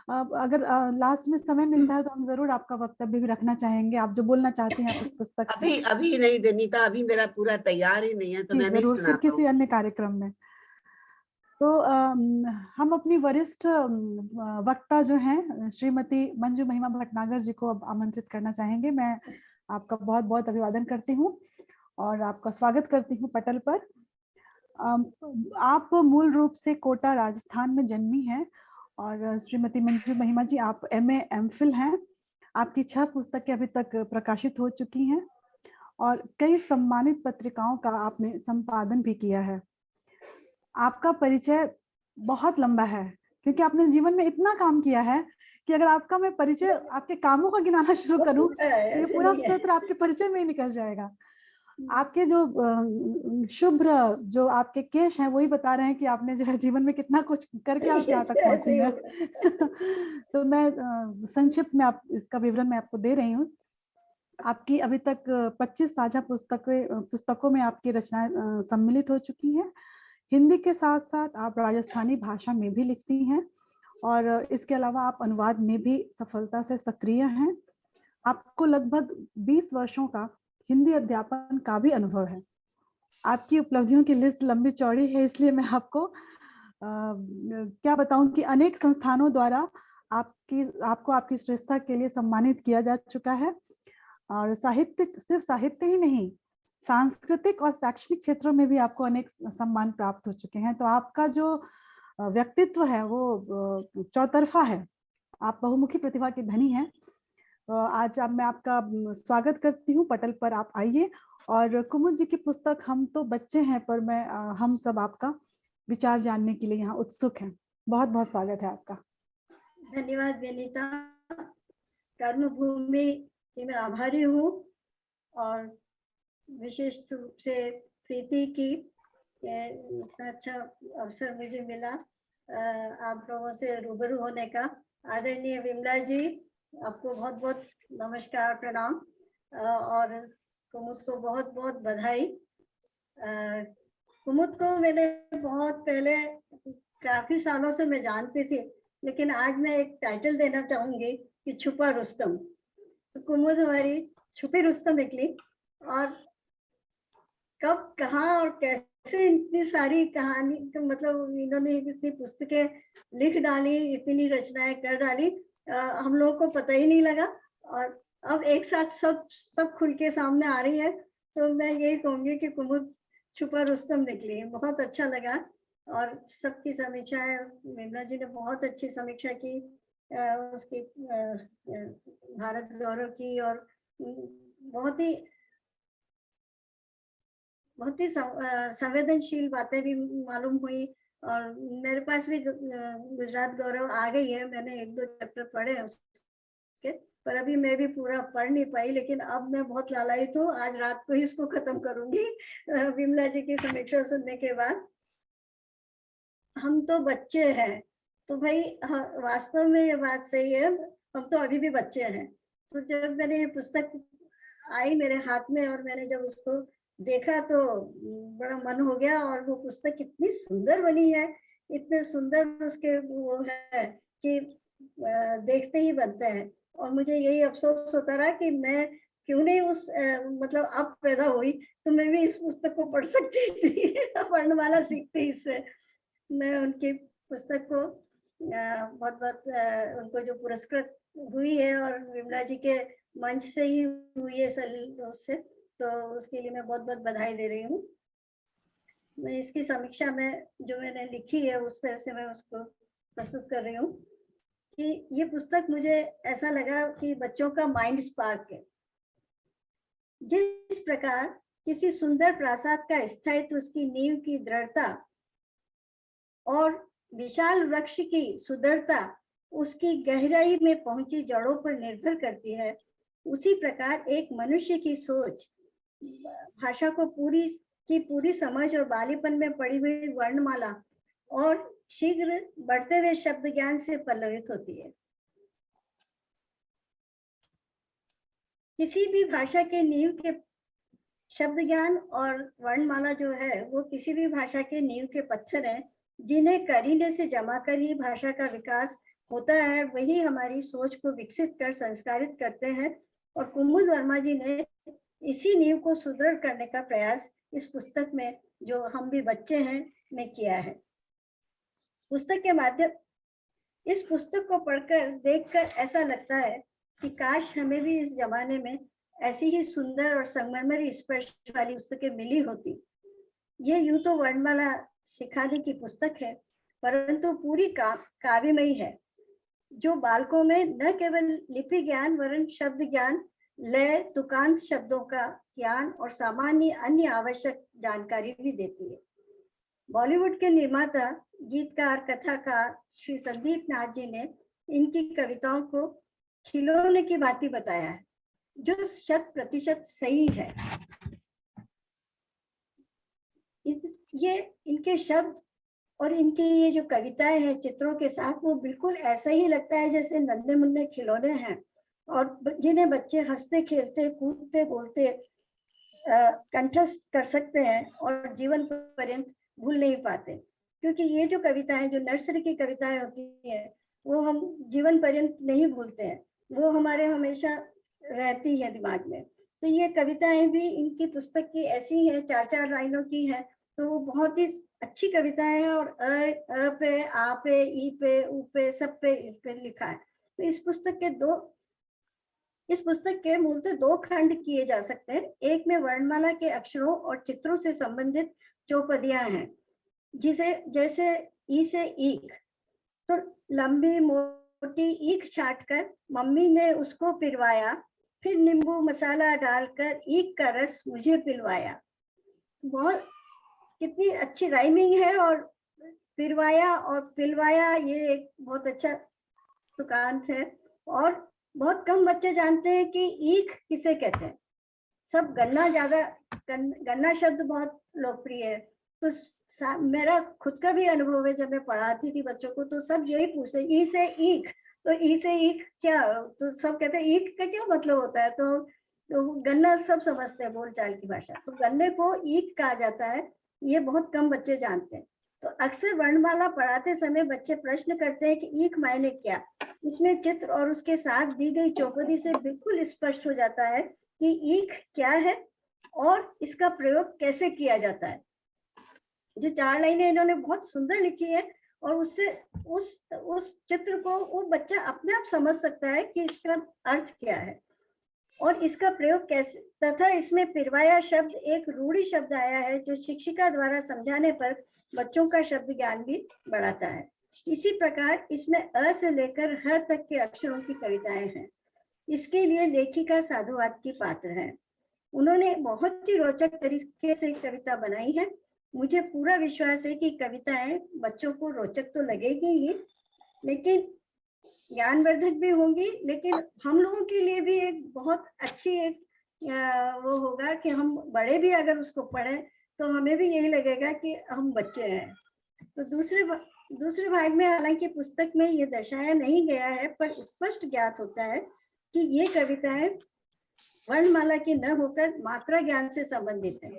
अगर लास्ट में समय मिलता है तो हम जरूर आपका वक्तव्य भी रखना चाहेंगे, आप जो बोलना चाहते हैं आप इस पुस्तक अभी अभी नहीं देनी था, अभी मेरा पूरा तैयार ही नहीं है, तो जी मैं नहीं जरूर, सुना फिर किसी पाऊंगी। अन्य कार्यक्रम में। तो हम अपनी वरिष्ठ वक्ता जो हैं श्रीमती मंजू महिमा भटनागर जी को अब आमंत्रित करना चाहेंगे। मैं आपका बहुत बहुत अभिवादन करती हूँ और आपका स्वागत करती हूँ पटल पर। आप मूल रूप से कोटा राजस्थान में जन्मी हैं और श्रीमती मंजू महिमा जी आप MA MPhil हैं। आपकी 6 पुस्तकें अभी तक प्रकाशित हो चुकी हैं और कई सम्मानित पत्रिकाओं का आपने संपादन भी किया है। आपका परिचय बहुत लंबा है क्योंकि आपने जीवन में इतना काम किया है कि अगर आपका मैं परिचय आपके कामों का गिनाना शुरू करूं तो ये पूरा सत्र आपके परिचय में ही निकल जाएगा। आपके जो शुभ्र जो आपके केश हैं वही बता रहे हैं कि आपने जो है जीवन में कितना कुछ करके आप यहाँ तक पहुंची हैं। तो मैं संक्षिप्त में आप इसका विवरण मैं आपको दे रही हूँ। आपकी अभी तक 25 साझा पुस्तकों में आपकी रचनाएं सम्मिलित हो चुकी हैं। हिंदी के साथ साथ आप राजस्थानी भाषा में भी लिखती हैं और इसके अलावा आप अनुवाद में भी सफलता से सक्रिय हैं। आपको लगभग 20 वर्षों का हिंदी अध्यापन का भी अनुभव है। आपकी उपलब्धियों की लिस्ट लंबी चौड़ी है, इसलिए मैं आपको क्या बताऊं कि अनेक संस्थानों द्वारा आपको आपकी श्रेष्ठता के लिए सम्मानित किया जा चुका है। और सिर्फ साहित्य ही नहीं, सांस्कृतिक और शैक्षणिक क्षेत्रों में भी आपको अनेक सम्मान प्राप्त हो चुके हैं। तो आपका जो व्यक्तित्व है वो चौतरफा है, आप बहुमुखी प्रतिभा के धनी हैं। आज अब मैं आपका स्वागत करती हूँ, पटल पर आप आइए। और कुमुद जी की पुस्तक हम तो बच्चे हैं, पर हम सब आपका विचार जानने के लिए यहाँ उत्सुक हैं। बहुत बहुत स्वागत है आपका। धन्यवाद विनीता। कर्मभूमि की मैं आभारी हूँ, और विशेष रूप से प्रीति की इतना अच्छा अवसर मुझे मिला आप लोगों से रूबरू होने का। आदरणीय विमला जी, आपको बहुत बहुत नमस्कार, प्रणाम, और कुमुद को बहुत बहुत बधाई। कुमुद को मैंने बहुत पहले, काफी सालों से मैं जानती थी, लेकिन आज मैं एक टाइटल देना चाहूंगी कि छुपा रुस्तम। तो कुमुद हमारी छुपी रुस्तम निकली, और कब, कहाँ और कैसे इतनी सारी कहानी, मतलब इन्होंने इतनी पुस्तकें लिख डाली, इतनी रचनाएं कर डाली, हम लोगों को पता ही नहीं लगा। और अब एक साथ सब खुल के सामने आ रही है। तो मैं यही कहूंगी कि कुमुद छुपा रुस्तम निकली। बहुत अच्छा लगा, और सबकी समीक्षा है, विमला जी ने बहुत अच्छी समीक्षा की उसकी, भारत गौरव की, और बहुत ही संवेदनशील बातें भी मालूम हुई। और मेरे पास भी गुजरात गौरव आ गई है, मैंने 1-2 चैप्टर पढ़े हैं उसके, पर अभी मैं भी पूरा पढ़ नहीं पाई। लेकिन अब मैं बहुत लालायित हूँ, आज रात को ही इसको खत्म करूंगी विमला जी की समीक्षा सुनने के बाद। हम तो बच्चे हैं, तो भाई वास्तव में ये बात सही है, हम तो अभी भी बच्चे हैं। तो जब मैंने ये पुस्तक आई मेरे हाथ में, और मैंने जब उसको देखा तो बड़ा मन हो गया। और वो पुस्तक इतनी सुंदर बनी है, इतने सुंदर उसके वो है कि देखते ही बनते हैं। और मुझे यही अफसोस होता रहा कि मैं क्यों नहीं मतलब अब पैदा हुई तो मैं भी इस पुस्तक को पढ़ सकती थी वर्णमाला सीखती इससे। मैं उनकी पुस्तक को बहुत बहुत उनको जो पुरस्कृत हुई है, और विमला जी के मंच से ही हुई है उससे, तो उसके लिए मैं बहुत बहुत बधाई दे रही हूँ। मैं इसकी समीक्षा में जो मैंने लिखी है उस तरह से मैं उसको प्रस्तुत कर रही हूँ कि ये पुस्तक मुझे ऐसा लगा कि बच्चों का माइंड स्पार्क है। जिस प्रकार किसी सुंदर प्रासाद का स्थायित्व उसकी नींव की दृढ़ता और विशाल वृक्ष की सुदृढ़ता उसकी गहराई में पहुंची जड़ों पर निर्भर करती है, उसी प्रकार एक मनुष्य की सोच भाषा को पूरी समझ और बालीपन में पड़ी हुई वर्णमाला और शीघ्र बढ़ते हुए शब्द ज्ञान से पल्लवित होती है। किसी भी भाषा के नींव के शब्द ज्ञान और वर्णमाला जो है वो किसी भी भाषा के नींव के पत्थर हैं, जिन्हें करीने से जमा कर ही भाषा का विकास होता है। वही हमारी सोच को विकसित कर संस्कारित करते हैं। और कुमुद वर्मा जी ने इसी नींव को सुदृढ़ करने का प्रयास इस पुस्तक में, जो हम भी बच्चे हैं, में किया है। पुस्तक के माध्यम, इस पुस्तक को पढ़कर देखकर ऐसा लगता है कि काश हमें भी इस जमाने में ऐसी ही सुंदर और संगमरमरी स्पर्श वाली पुस्तकें मिली होती। यह यूं तो वर्णमाला सिखाने की पुस्तक है, परंतु पूरी काव्यमयी है, जो बालकों में न केवल लिपि ज्ञान वरन शब्द ज्ञान, लय, तुकांत शब्दों का ज्ञान और सामान्य अन्य आवश्यक जानकारी भी देती है। बॉलीवुड के निर्माता, गीतकार, कथाकार श्री संदीप नाथ जी ने इनकी कविताओं को खिलौने की भांति बताया है, जो 100% सही है। ये इनके शब्द और इनकी ये जो कविताएं हैं चित्रों के साथ, वो बिल्कुल ऐसा ही लगता है जैसे नन्हे मुन्ने खिलौने हैं, और जिन्हें बच्चे हंसते खेलते कूदते बोलते कंठस्थ कर सकते हैं और जीवन पर्यंत भूल नहीं पाते। क्योंकि ये जो कविताएं, जो नर्सरी की कविताएं होती हैं, वो हम जीवन पर्यंत नहीं भूलते हैं, वो हमारे हमेशा रहती है दिमाग में। तो ये कविताएं भी इनकी पुस्तक की ऐसी हैं, 4-4 लाइनों की है, तो वो बहुत ही अच्छी कविताएं हैं और अ पे, आ पे, ई पे, उ पे, सब पे लिखा है। तो इस पुस्तक के मूलतः 2 खंड किए जा सकते हैं। एक में वर्णमाला के अक्षरों और चित्रों से संबंधित चौपदियां हैं, जैसे ई से ईख, तो लंबी मोटी ईख छाटकर मम्मी ने उसको पिलवाया, फिर नींबू मसाला डालकर ईख का रस मुझे पिलवाया। बहुत कितनी अच्छी राइमिंग है। और पिलवाया और पिलवाया ये एक बहुत अच्छा तुकांत है। और बहुत कम बच्चे जानते हैं कि ईख किसे कहते हैं। सब गन्ना शब्द बहुत लोकप्रिय है। तो मेरा खुद का भी अनुभव है, जब मैं पढ़ाती थी बच्चों को तो सब यही पूछते ई से ईख, तो ई से ईख क्या, तो सब कहते हैं ईख का क्या मतलब होता है। तो गन्ना सब समझते हैं बोलचाल की भाषा, तो गन्ने को ईख कहा जाता है। ये बहुत कम बच्चे जानते हैं। तो अक्सर वर्णमाला पढ़ाते समय बच्चे प्रश्न करते हैं कि ईख मायने क्या। इसमें चित्र और उसके साथ दी गई चौपदी से बिल्कुल स्पष्ट हो जाता है कि ईख क्या है और इसका प्रयोग कैसे किया जाता है। जो 4 लाइनें इन्होंने बहुत सुंदर लिखी है और उससे उस चित्र को वो बच्चा अपने आप समझ सकता है कि इसका अर्थ क्या है और इसका प्रयोग कैसे। तथा इसमें पिलवाया शब्द एक रूढ़ी शब्द आया है जो शिक्षिका द्वारा समझाने पर बच्चों का शब्द ज्ञान भी बढ़ाता है। इसी प्रकार इसमें अ से लेकर ह तक के अक्षरों की कविताएं हैं। इसके लिए लेखिका साधुवाद की पात्र है। उन्होंने बहुत ही रोचक तरीके से कविता बनाई है। मुझे पूरा विश्वास है कि कविताएं बच्चों को रोचक तो लगेगी ही, लेकिन ज्ञानवर्धक भी होंगी। लेकिन हम लोगों के लिए भी एक बहुत अच्छी एक वो होगा कि हम बड़े भी अगर उसको पढ़ें तो हमें भी यही लगेगा कि हम बच्चे हैं। तो दूसरे भाग में हालांकि पुस्तक में ये दर्शाया नहीं गया है, पर स्पष्ट ज्ञात होता है कि ये कविताएं वर्णमाला की न होकर मात्रा ज्ञान से संबंधित है।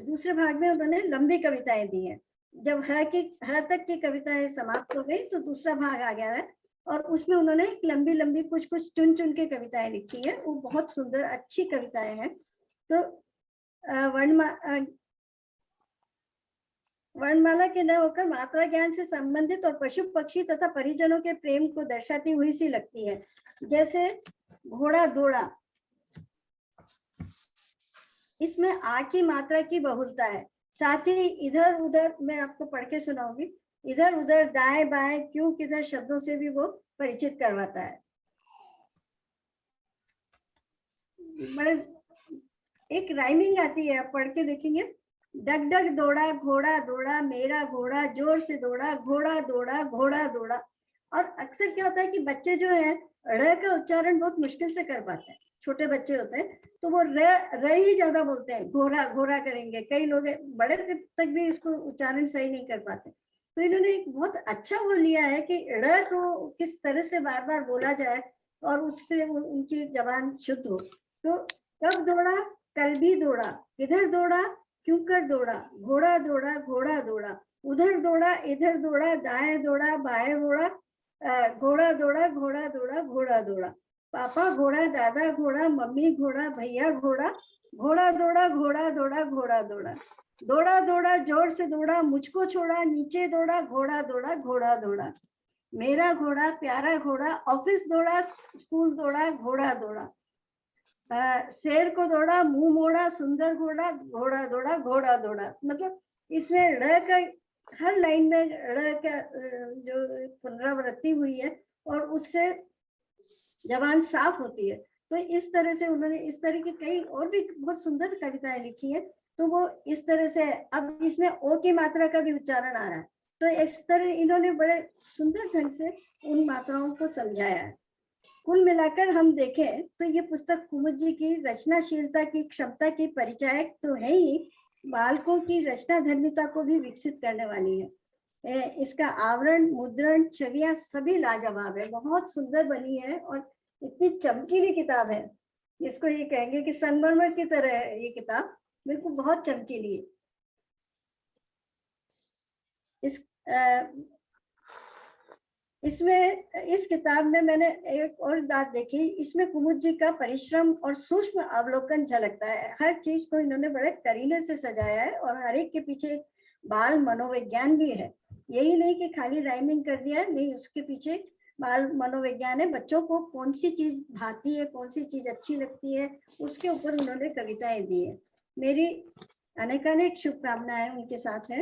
दूसरे भाग में उन्होंने लंबी कविताएं दी हैं। जब ह तक की कविताएं समाप्त हो गई तो दूसरा भाग आ गया है और उसमें उन्होंने लंबी कुछ चुन के कविताएं लिखी है। वो बहुत सुंदर अच्छी कविताएं हैं। तो वर्णमाला के न होकर मात्रा ज्ञान से संबंधित और पशु पक्षी तथा परिजनों के प्रेम को दर्शाती हुई सी लगती है। जैसे घोड़ा दौड़ा, इसमें आ की मात्रा की बहुलता है। साथ ही इधर उधर, मैं आपको पढ़ के सुनाऊंगी, इधर उधर दाएं बाएं क्यों किधर शब्दों से भी वो परिचित करवाता है। बड़े एक राइमिंग आती है, आप पढ़ के देखेंगे। डग डग दौड़ा घोड़ा दौड़ा, मेरा घोड़ा जोर से दौड़ा, घोड़ा दौड़ा घोड़ा दौड़ा। और अक्सर क्या होता है कि बच्चे जो है ड़ का उच्चारण बहुत मुश्किल से कर पाते हैं। छोटे बच्चे होते हैं तो वो र ही ज्यादा बोलते हैं, घोड़ा घोड़ा करेंगे। कई लोग बड़े तक भी इसको उच्चारण सही नहीं कर पाते। तो इन्होंने एक बहुत अच्छा वो लिया है कि ड़ को किस तरह से बार बार बोला जाए और उससे उनकी जबान शुद्ध हो। तो कब दौड़ा, कल भी दौड़ा, किधर दौड़ा, क्यों कर दौड़ा, घोड़ा दौड़ा घोड़ा दौड़ा, उधर दौड़ा इधर दौड़ा, दाएं दौड़ा बाएं दौड़ा, घोड़ा दौड़ा घोड़ा दौड़ा घोड़ा दौड़ा, पापा घोड़ा, दादा घोड़ा, मम्मी घोड़ा, भैया घोड़ा, घोड़ा दौड़ा घोड़ा दौड़ा घोड़ा दौड़ा, दौड़ा दौड़ा जोर से दौड़ा, मुझको छोड़ा, नीचे दौड़ा, घोड़ा दौड़ा घोड़ा दौड़ा, मेरा घोड़ा, प्यारा घोड़ा, ऑफिस दौड़ा, स्कूल दौड़ा, घोड़ा दौड़ा, शेर को दौड़ा, मुंह मोड़ा, सुंदर घोड़ा, घोड़ा दौड़ा घोड़ा दौड़ा। मतलब इसमें ड़ का हर लाइन में ड़ का जो पुनरावृत्ति हुई है और उससे जबान साफ होती है। तो इस तरह से उन्होंने इस तरह की कई और भी बहुत सुंदर कविताएं लिखी है। तो वो इस तरह से, अब इसमें ओ की मात्रा का भी उच्चारण आ रहा है, तो इस तरह इन्होंने बड़े सुंदर ढंग से उन मात्राओं को समझाया है। कुल मिलाकर हम देखें तो ये पुस्तक कुमुद जी की रचनाशीलता की क्षमता की परिचायक तो है ही, बालकों की रचना धर्मिता को भी विकसित करने वाली है। इसका आवरण, मुद्रण, छवियां सभी लाजवाब है, बहुत सुंदर बनी है और इतनी चमकीली किताब है। इसको ये कहेंगे कि संगमरमर की तरह है ये किताब, बिल्कुल बहुत चमकीली है। इसमें इस किताब में मैंने एक और बात देखी, इसमें कुमुद जी का परिश्रम और सूक्ष्म अवलोकन झलकता है। हर चीज को इन्होंने बड़े करीने से सजाया है और हर एक के पीछे एक बाल मनोविज्ञान भी है। यही नहीं कि खाली राइमिंग कर दिया, नहीं, उसके पीछे बाल मनोविज्ञान है। बच्चों को कौन सी चीज भाती है, कौन सी चीज अच्छी लगती है, उसके ऊपर उन्होंने कविताएं दी है। मेरी अनेकानेक शुभकामनाएं उनके साथ है।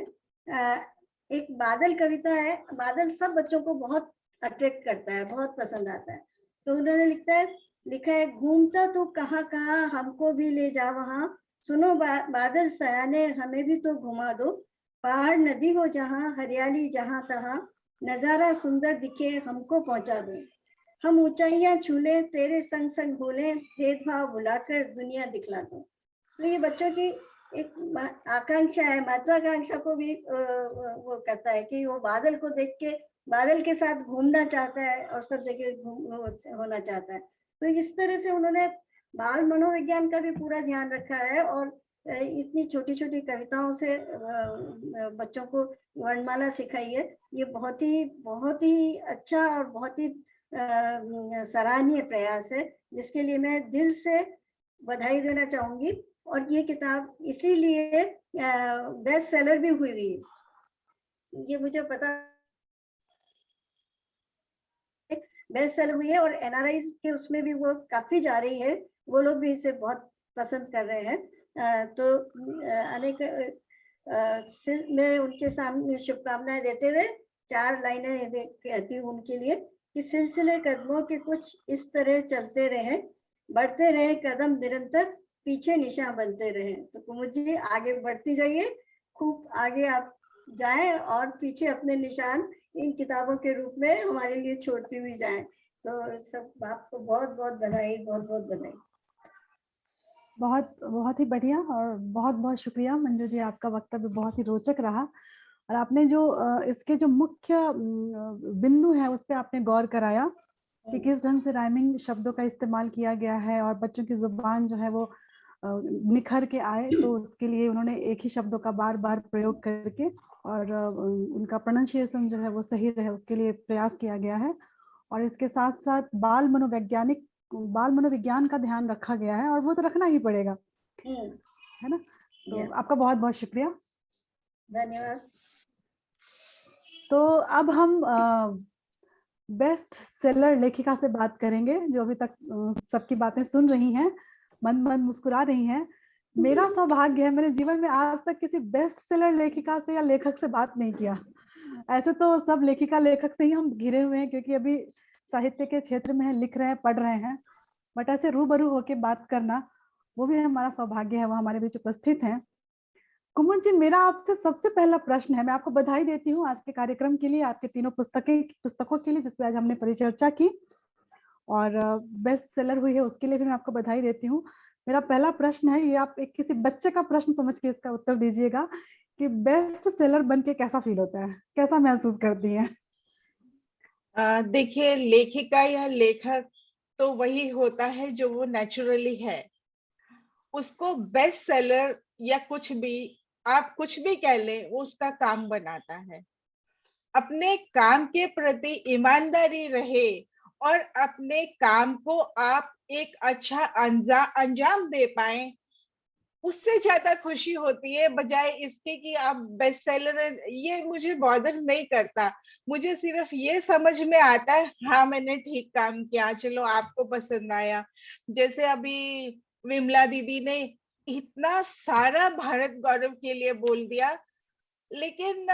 एक बादल कविता है। बादल सब बच्चों को बहुत अट्रैक्ट करता है, बहुत पसंद आता है। तो उन्होंने लिखा है, घूमता तो कहाँ कहाँ हमको भी ले जा वहाँ, सुनो बादल सयाने हमें भी तो घुमा दो, पहाड़ नदी हो जहाँ, हरियाली जहाँ तहाँ, नजारा सुंदर दिखे हमको पहुंचा दो, हम ऊंचाइयां छूले तेरे संग संग बोले, भेदभाव बुलाकर दुनिया दिखला दो। तो ये बच्चों की एक आकांक्षा है, महत्वाकांक्षा को भी वो करता है कि वो बादल को देख के बादल के साथ घूमना चाहता है और सब जगह होना चाहता है। तो इस तरह से उन्होंने बाल मनोविज्ञान का भी पूरा ध्यान रखा है और इतनी छोटी छोटी कविताओं से बच्चों को वर्णमाला सिखाई है। ये बहुत ही अच्छा और बहुत ही सराहनीय प्रयास है, जिसके लिए मैं दिल से बधाई देना चाहूंगी। और ये किताब इसीलिए बेस्ट सेलर भी हुई है, ये मुझे पता, बेस्ट सेलर हुई है और एनआरआई के उसमें भी वो काफी जा रही है, वो लोग भी इसे बहुत पसंद कर रहे हैं। तो अनेक मैं उनके सामने शुभकामनाएं देते हुए 4 लाइनें कहती हूँ उनके लिए कि सिलसिले कदमों के कुछ इस तरह चलते रहे, बढ़ते रहे कदम निरंतर, पीछे निशान बनते रहे। तो कुमुद जी आगे बढ़ती जाइए, खूब आगे आप जाएं और पीछे अपने निशान इन किताबों के रूप में हमारे लिए छोड़ती हुई जाएं। तो सब आपको बहुत बहुत बधाई, बहुत बहुत बधाई। बहुत ही बढ़िया और बहुत बहुत शुक्रिया मंजू जी, आपका वक्तव्य बहुत ही रोचक रहा और आपने जो इसके जो मुख्य बिंदु है उस पर आपने गौर कराया कि किस ढंग से राइमिंग शब्दों का इस्तेमाल किया गया है और बच्चों की जुबान जो है वो निखर के आए, तो उसके लिए उन्होंने एक ही शब्दों का बार बार प्रयोग करके और उनका प्रोनाउंसिएशन जो है वो सही रहे उसके लिए प्रयास किया गया है। और इसके साथ साथ बाल मनोविज्ञान का ध्यान रखा गया है और वो तो रखना ही पड़ेगा, है ना। तो आपका बहुत बहुत शुक्रिया, धन्यवाद। तो अब हम बेस्ट सेलर लेखिका से बात करेंगे, जो अभी तक सबकी बातें सुन रही हैं, मन मन मुस्कुरा रही हैं। मेरा सौभाग्य है, मेरे जीवन में आज तक किसी बेस्ट सेलर लेखिका से या लेखक से बात नहीं किया। ऐसे तो सब लेखिका लेखक से ही हम घिरे हुए हैं क्योंकि अभी साहित्य के क्षेत्र में लिख रहे हैं, पढ़ रहे हैं, बट ऐसे रूबरू होके बात करना वो भी हमारा सौभाग्य है, वो हमारे बीच उपस्थित हैं। कुमुद जी, मेरा आपसे सबसे पहला प्रश्न है, मैं आपको बधाई देती हूँ आज के कार्यक्रम के लिए, आपके तीनों पुस्तकों के लिए जिसपे आज हमने परिचर्चा की और बेस्ट सेलर हुई है उसके लिए भी मैं आपको बधाई देती हूँ। मेरा पहला प्रश्न है, ये आप एक किसी बच्चे का प्रश्न समझ के इसका उत्तर दीजिएगा कि बेस्ट सेलर बनके कैसा फील होता है, कैसा महसूस करती हैं? देखिए, लेखिका या लेखक तो वही होता है जो वो नेचुरली है। उसको बेस्ट सेलर या कुछ भी, आप कुछ भी कह लें, वो उसका काम बनाता है। अपने काम के प्रति ईमानदारी रहे और अपने काम को आप एक अच्छा अंजाम दे पाए, उससे ज्यादा खुशी होती है बजाय इसके कि आप बेस्ट सेलर। ये मुझे बॉदर नहीं करता, मुझे सिर्फ ये समझ में आता है हाँ मैंने ठीक काम किया, चलो आपको पसंद आया। जैसे अभी विमला दीदी ने इतना सारा भारत गौरव के लिए बोल दिया, लेकिन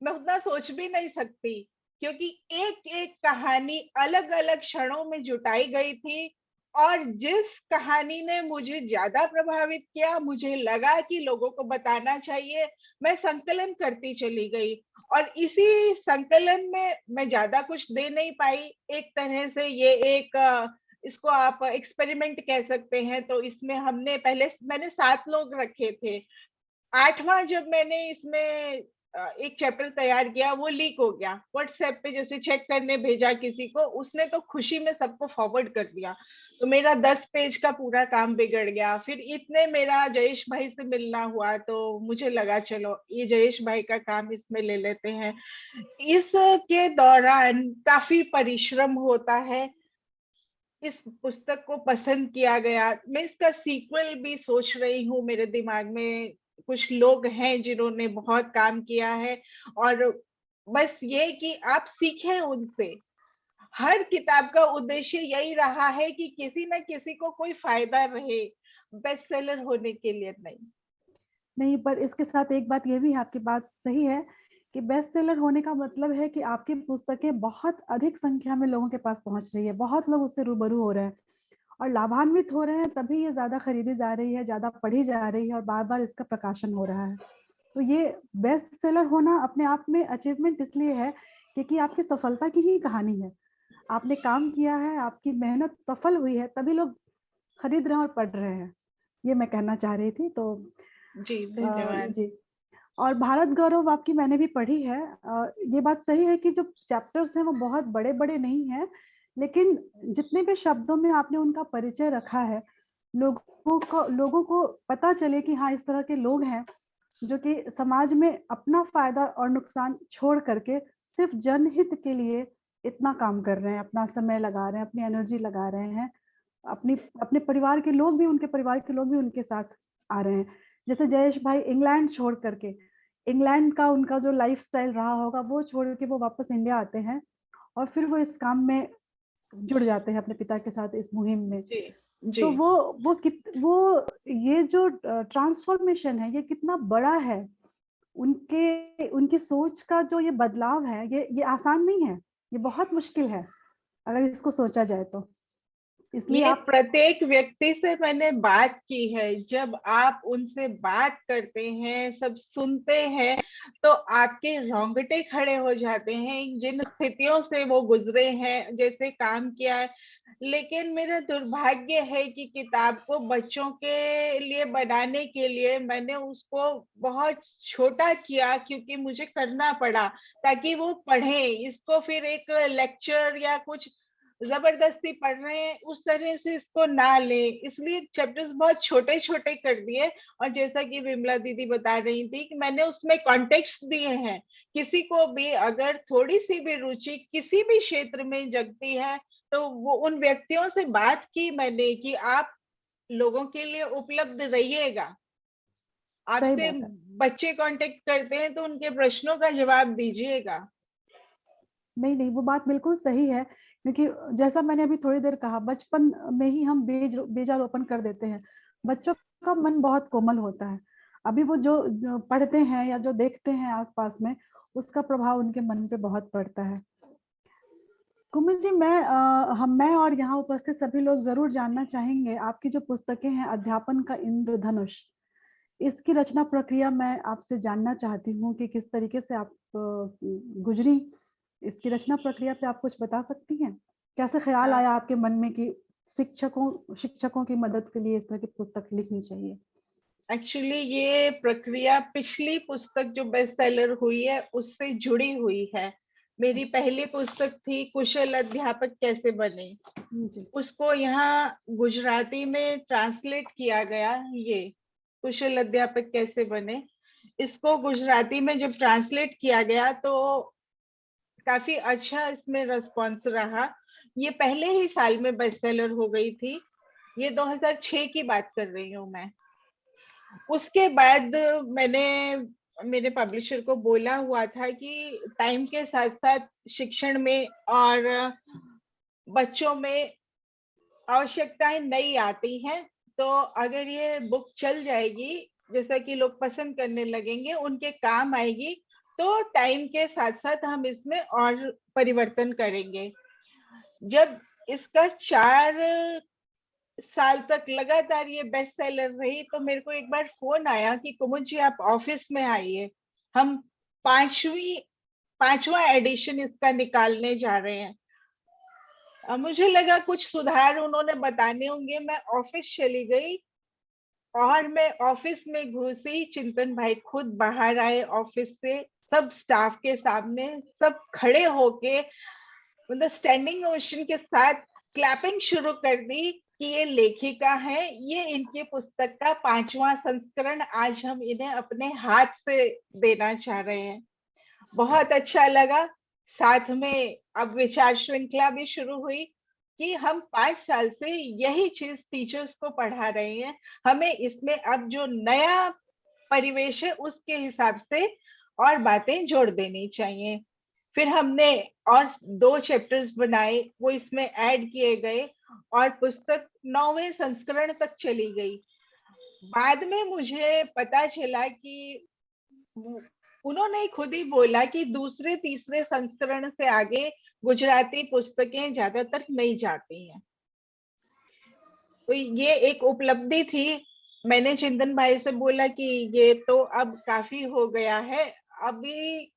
मैं उतना सोच भी नहीं सकती क्योंकि एक एक कहानी अलग अलग क्षणों में जुटाई गई थी और जिस कहानी ने मुझे ज्यादा प्रभावित किया, मुझे लगा कि लोगों को बताना चाहिए, मैं संकलन करती चली गई और इसी संकलन में मैं ज्यादा कुछ दे नहीं पाई। एक तरह से ये एक इसको आप एक्सपेरिमेंट कह सकते हैं। तो इसमें मैंने 7 लोग रखे थे। 8वां जब मैंने इसमें एक चैप्टर तैयार किया, वो लीक हो गया व्हाट्सएप पे, जैसे चेक करने भेजा किसी को, उसने तो खुशी में सबको फॉरवर्ड कर दिया, तो मेरा 10 पेज का पूरा काम बिगड़ गया। फिर इतने मेरा जयेश भाई से मिलना हुआ, तो मुझे लगा चलो ये जयेश भाई का काम इसमें ले लेते हैं। इसके दौरान काफी परिश्रम होता है। इस पुस्तक को पसंद किया गया, मैं इसका सीक्वल भी सोच रही हूँ, मेरे दिमाग में कुछ लोग हैं जिन्होंने बहुत काम किया है, और बस ये कि आप सीखें उनसे। हर किताब का उद्देश्य यही रहा है कि किसी न किसी को कोई फायदा रहे, बेस्ट सेलर होने के लिए नहीं, पर इसके साथ एक बात ये भी है, आपकी बात सही है कि बेस्ट सेलर होने का मतलब है कि आपकी पुस्तकें बहुत अधिक संख्या में लोगों के पास पहुंच रही है, बहुत लोग उससे रूबरू हो रहे हैं और लाभान्वित हो रहे हैं, तभी ये ज्यादा खरीदी जा रही है, ज्यादा पढ़ी जा रही है और बार बार इसका प्रकाशन हो रहा है। तो ये बेस्ट सेलर होना अपने आप में अचीवमेंट इसलिए है क्योंकि आपकी सफलता की ही कहानी है। आपने काम किया है, आपकी मेहनत सफल हुई है, तभी लोग खरीद रहे हैं और पढ़ रहे हैं। ये मैं कहना चाह रही थी। तो जी, धन्यवाद। जी, और भारत गौरव आपकी मैंने भी पढ़ी है। ये बात सही है कि जो चैप्टर्स हैं वो बहुत बड़े बड़े नहीं हैं, लेकिन जितने भी शब्दों में आपने उनका परिचय रखा है, लोगों को पता चले कि हाँ, इस तरह के लोग हैं जो कि समाज में अपना फायदा और नुकसान छोड़ करके सिर्फ जनहित के लिए इतना काम कर रहे हैं, अपना समय लगा रहे हैं, अपनी एनर्जी लगा रहे हैं, अपने परिवार के लोग भी, उनके परिवार के लोग भी उनके साथ आ रहे हैं। जैसे जयेश भाई इंग्लैंड छोड़ करके, इंग्लैंड का उनका जो लाइफस्टाइल रहा होगा वो छोड़ के वो वापस इंडिया आते हैं और फिर वो इस काम में जुड़ जाते हैं अपने पिता के साथ इस मुहिम में। जी, जी। तो वो ये जो ट्रांसफॉर्मेशन है ये कितना बड़ा है, उनकी सोच का जो ये बदलाव है, ये आसान नहीं है, ये बहुत मुश्किल है अगर इसको सोचा जाए तो। इसलिए ये आप प्रत्येक व्यक्ति से मैंने बात की है, जब आप उनसे बात करते हैं, सब सुनते हैं, तो आपके रोंगटे खड़े हो जाते हैं, जिन स्थितियों से वो गुजरे हैं, जैसे काम किया है। लेकिन मेरा दुर्भाग्य है कि किताब को बच्चों के लिए बनाने के लिए मैंने उसको बहुत छोटा किया, क्योंकि मुझे करना पड़ा ताकि वो पढ़ें इसको, फिर एक लेक्चर या कुछ जबरदस्ती पढ़ रहे हैं उस तरह से इसको ना लें, इसलिए चैप्टर्स बहुत छोटे छोटे कर दिए। और जैसा कि विमला दीदी बता रही थी कि मैंने उसमें कॉन्टेक्स्ट दिए हैं, किसी को भी अगर थोड़ी सी भी रुचि किसी भी क्षेत्र में जगती है तो वो उन व्यक्तियों से बात की मैंने कि आप लोगों के लिए उपलब्ध रहिएगा। सही आपसे बात है। बच्चे कांटेक्ट करते हैं तो उनके प्रश्नों का जवाब दीजिएगा। नहीं, वो बात बिल्कुल सही है, क्योंकि जैसा मैंने अभी थोड़ी देर कहा, बचपन में ही हम बीजारोपण कर देते हैं। बच्चों का मन बहुत कोमल होता है, अभी वो जो पढ़ते हैं या जो देखते हैं आसपास में, उसका प्रभाव उनके मन पे बहुत पड़ता है। कुमिल जी, मैं और यहाँ उपस्थित सभी लोग जरूर जानना चाहेंगे, आपकी जो पुस्तकें हैं अध्यापन का इंद्रधनुष, इसकी रचना प्रक्रिया मैं आपसे जानना चाहती हूँ कि किस तरीके से आप गुजरी इसकी रचना प्रक्रिया पे। आप कुछ बता सकती हैं, कैसे ख्याल आया आपके मन में कि शिक्षकों की मदद के लिए इस तरह की पुस्तक लिखनी चाहिए? एक्चुअली ये प्रक्रिया पिछली पुस्तक जो बेस्ट सेलर हुई है उससे जुड़ी हुई है। मेरी पहली पुस्तक थी कुशल अध्यापक कैसे बने, उसको यहाँ गुजराती में ट्रांसलेट किया गया। ये कुशल अध्यापक कैसे बने, इसको गुजराती में जब ट्रांसलेट किया गया तो काफी अच्छा इसमें रिस्पॉन्स रहा। ये पहले ही साल में बेस्ट सेलर हो गई थी, ये 2006 की बात कर रही हूँ मैं। उसके बाद मैंने मेरे पब्लिशर को बोला हुआ था कि टाइम के साथ साथ शिक्षण में और बच्चों में आवश्यकताएं नई आती हैं, तो अगर ये बुक चल जाएगी, जैसा कि लोग पसंद करने लगेंगे, उनके काम आएगी, तो टाइम के साथ साथ हम इसमें और परिवर्तन करेंगे। जब इसका 4 साल तक लगातार ये बेस्ट सेलर रही तो मेरे को एक बार फोन आया कि कुमुद जी आप ऑफिस में आइए, हम पांचवा एडिशन इसका निकालने जा रहे हैं। मुझे लगा कुछ सुधार उन्होंने बताने होंगे। मैं ऑफिस चली गई और मैं ऑफिस में घुसी, चिंतन भाई खुद बाहर आए ऑफिस से, सब स्टाफ के सामने, सब खड़े होके मतलब स्टैंडिंग ओवेशन के साथ क्लैपिंग शुरू कर दी कि ये लेखिका है, ये इनकी पुस्तक का 5वां संस्करण आज हम इन्हें अपने हाथ से देना चाह रहे हैं। बहुत अच्छा लगा। साथ में अब विचार श्रृंखला भी शुरू हुई कि हम 5 साल से यही चीज टीचर्स को पढ़ा रहे हैं, हमें इसमें अब जो नया परिवेश है उसके हिसाब से और बातें जोड़ देनी चाहिए। फिर हमने और 2 चैप्टर्स बनाए, वो इसमें ऐड किए गए और पुस्तक 9वें संस्करण तक चली गई। बाद में मुझे पता चला कि उन्होंने खुद ही बोला कि दूसरे तीसरे संस्करण से आगे गुजराती पुस्तकें ज्यादातर नहीं जाती हैं। तो ये एक उपलब्धि थी। मैंने चिंतन भाई से बोला कि ये तो अब काफी हो गया है, अभी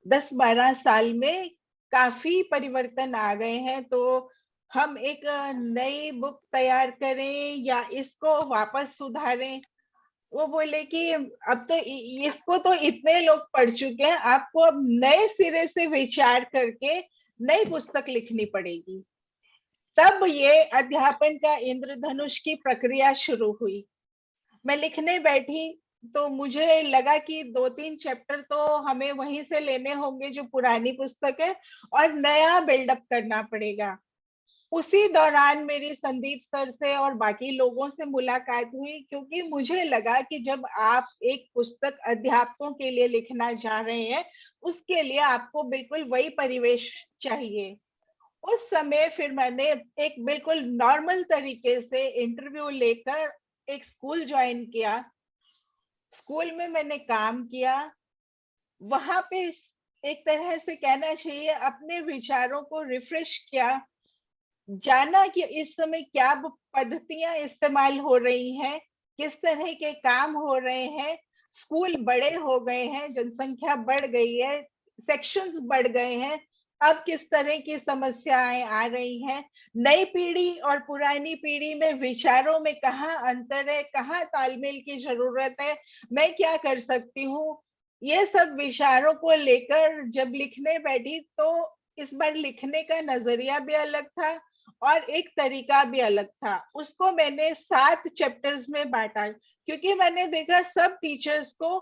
10-12 साल में काफी परिवर्तन आ गए हैं, तो हम एक नई बुक तैयार करें या इसको वापस सुधारें। वो बोले कि अब तो इसको तो इतने लोग पढ़ चुके हैं, आपको अब नए सिरे से विचार करके नई पुस्तक लिखनी पड़ेगी। तब ये अध्यापन का इंद्रधनुष की प्रक्रिया शुरू हुई। मैं लिखने बैठी तो मुझे लगा कि 2-3 चैप्टर तो हमें वहीं से लेने होंगे जो पुरानी पुस्तक है, और नया बिल्डअप करना पड़ेगा। उसी दौरान मेरी संदीप सर से और बाकी लोगों से मुलाकात हुई, क्योंकि मुझे लगा कि जब आप एक पुस्तक अध्यापकों के लिए लिखना चाह रहे हैं, उसके लिए आपको बिल्कुल वही परिवेश चाहिए। उस समय फिर मैंने एक बिल्कुल नॉर्मल तरीके से इंटरव्यू लेकर एक स्कूल ज्वाइन किया। स्कूल में मैंने काम किया, वहां पे एक तरह से कहना चाहिए अपने विचारों को रिफ्रेश किया, जाना कि इस समय क्या पद्धतियां इस्तेमाल हो रही हैं, किस तरह के काम हो रहे हैं। स्कूल बड़े हो गए हैं, जनसंख्या बढ़ गई है, सेक्शंस बढ़ गए हैं, अब किस तरह की समस्याएं आ रही हैं, नई पीढ़ी और पुरानी पीढ़ी में विचारों में कहाँ अंतर है, कहाँ तालमेल की जरूरत है, मैं क्या कर सकती हूँ। ये सब विचारों को लेकर जब लिखने बैठी तो इस बार लिखने का नजरिया भी अलग था और एक तरीका भी अलग था। उसको मैंने 7 चैप्टर्स में बांटा, क्योंकि मैंने देखा सब टीचर्स को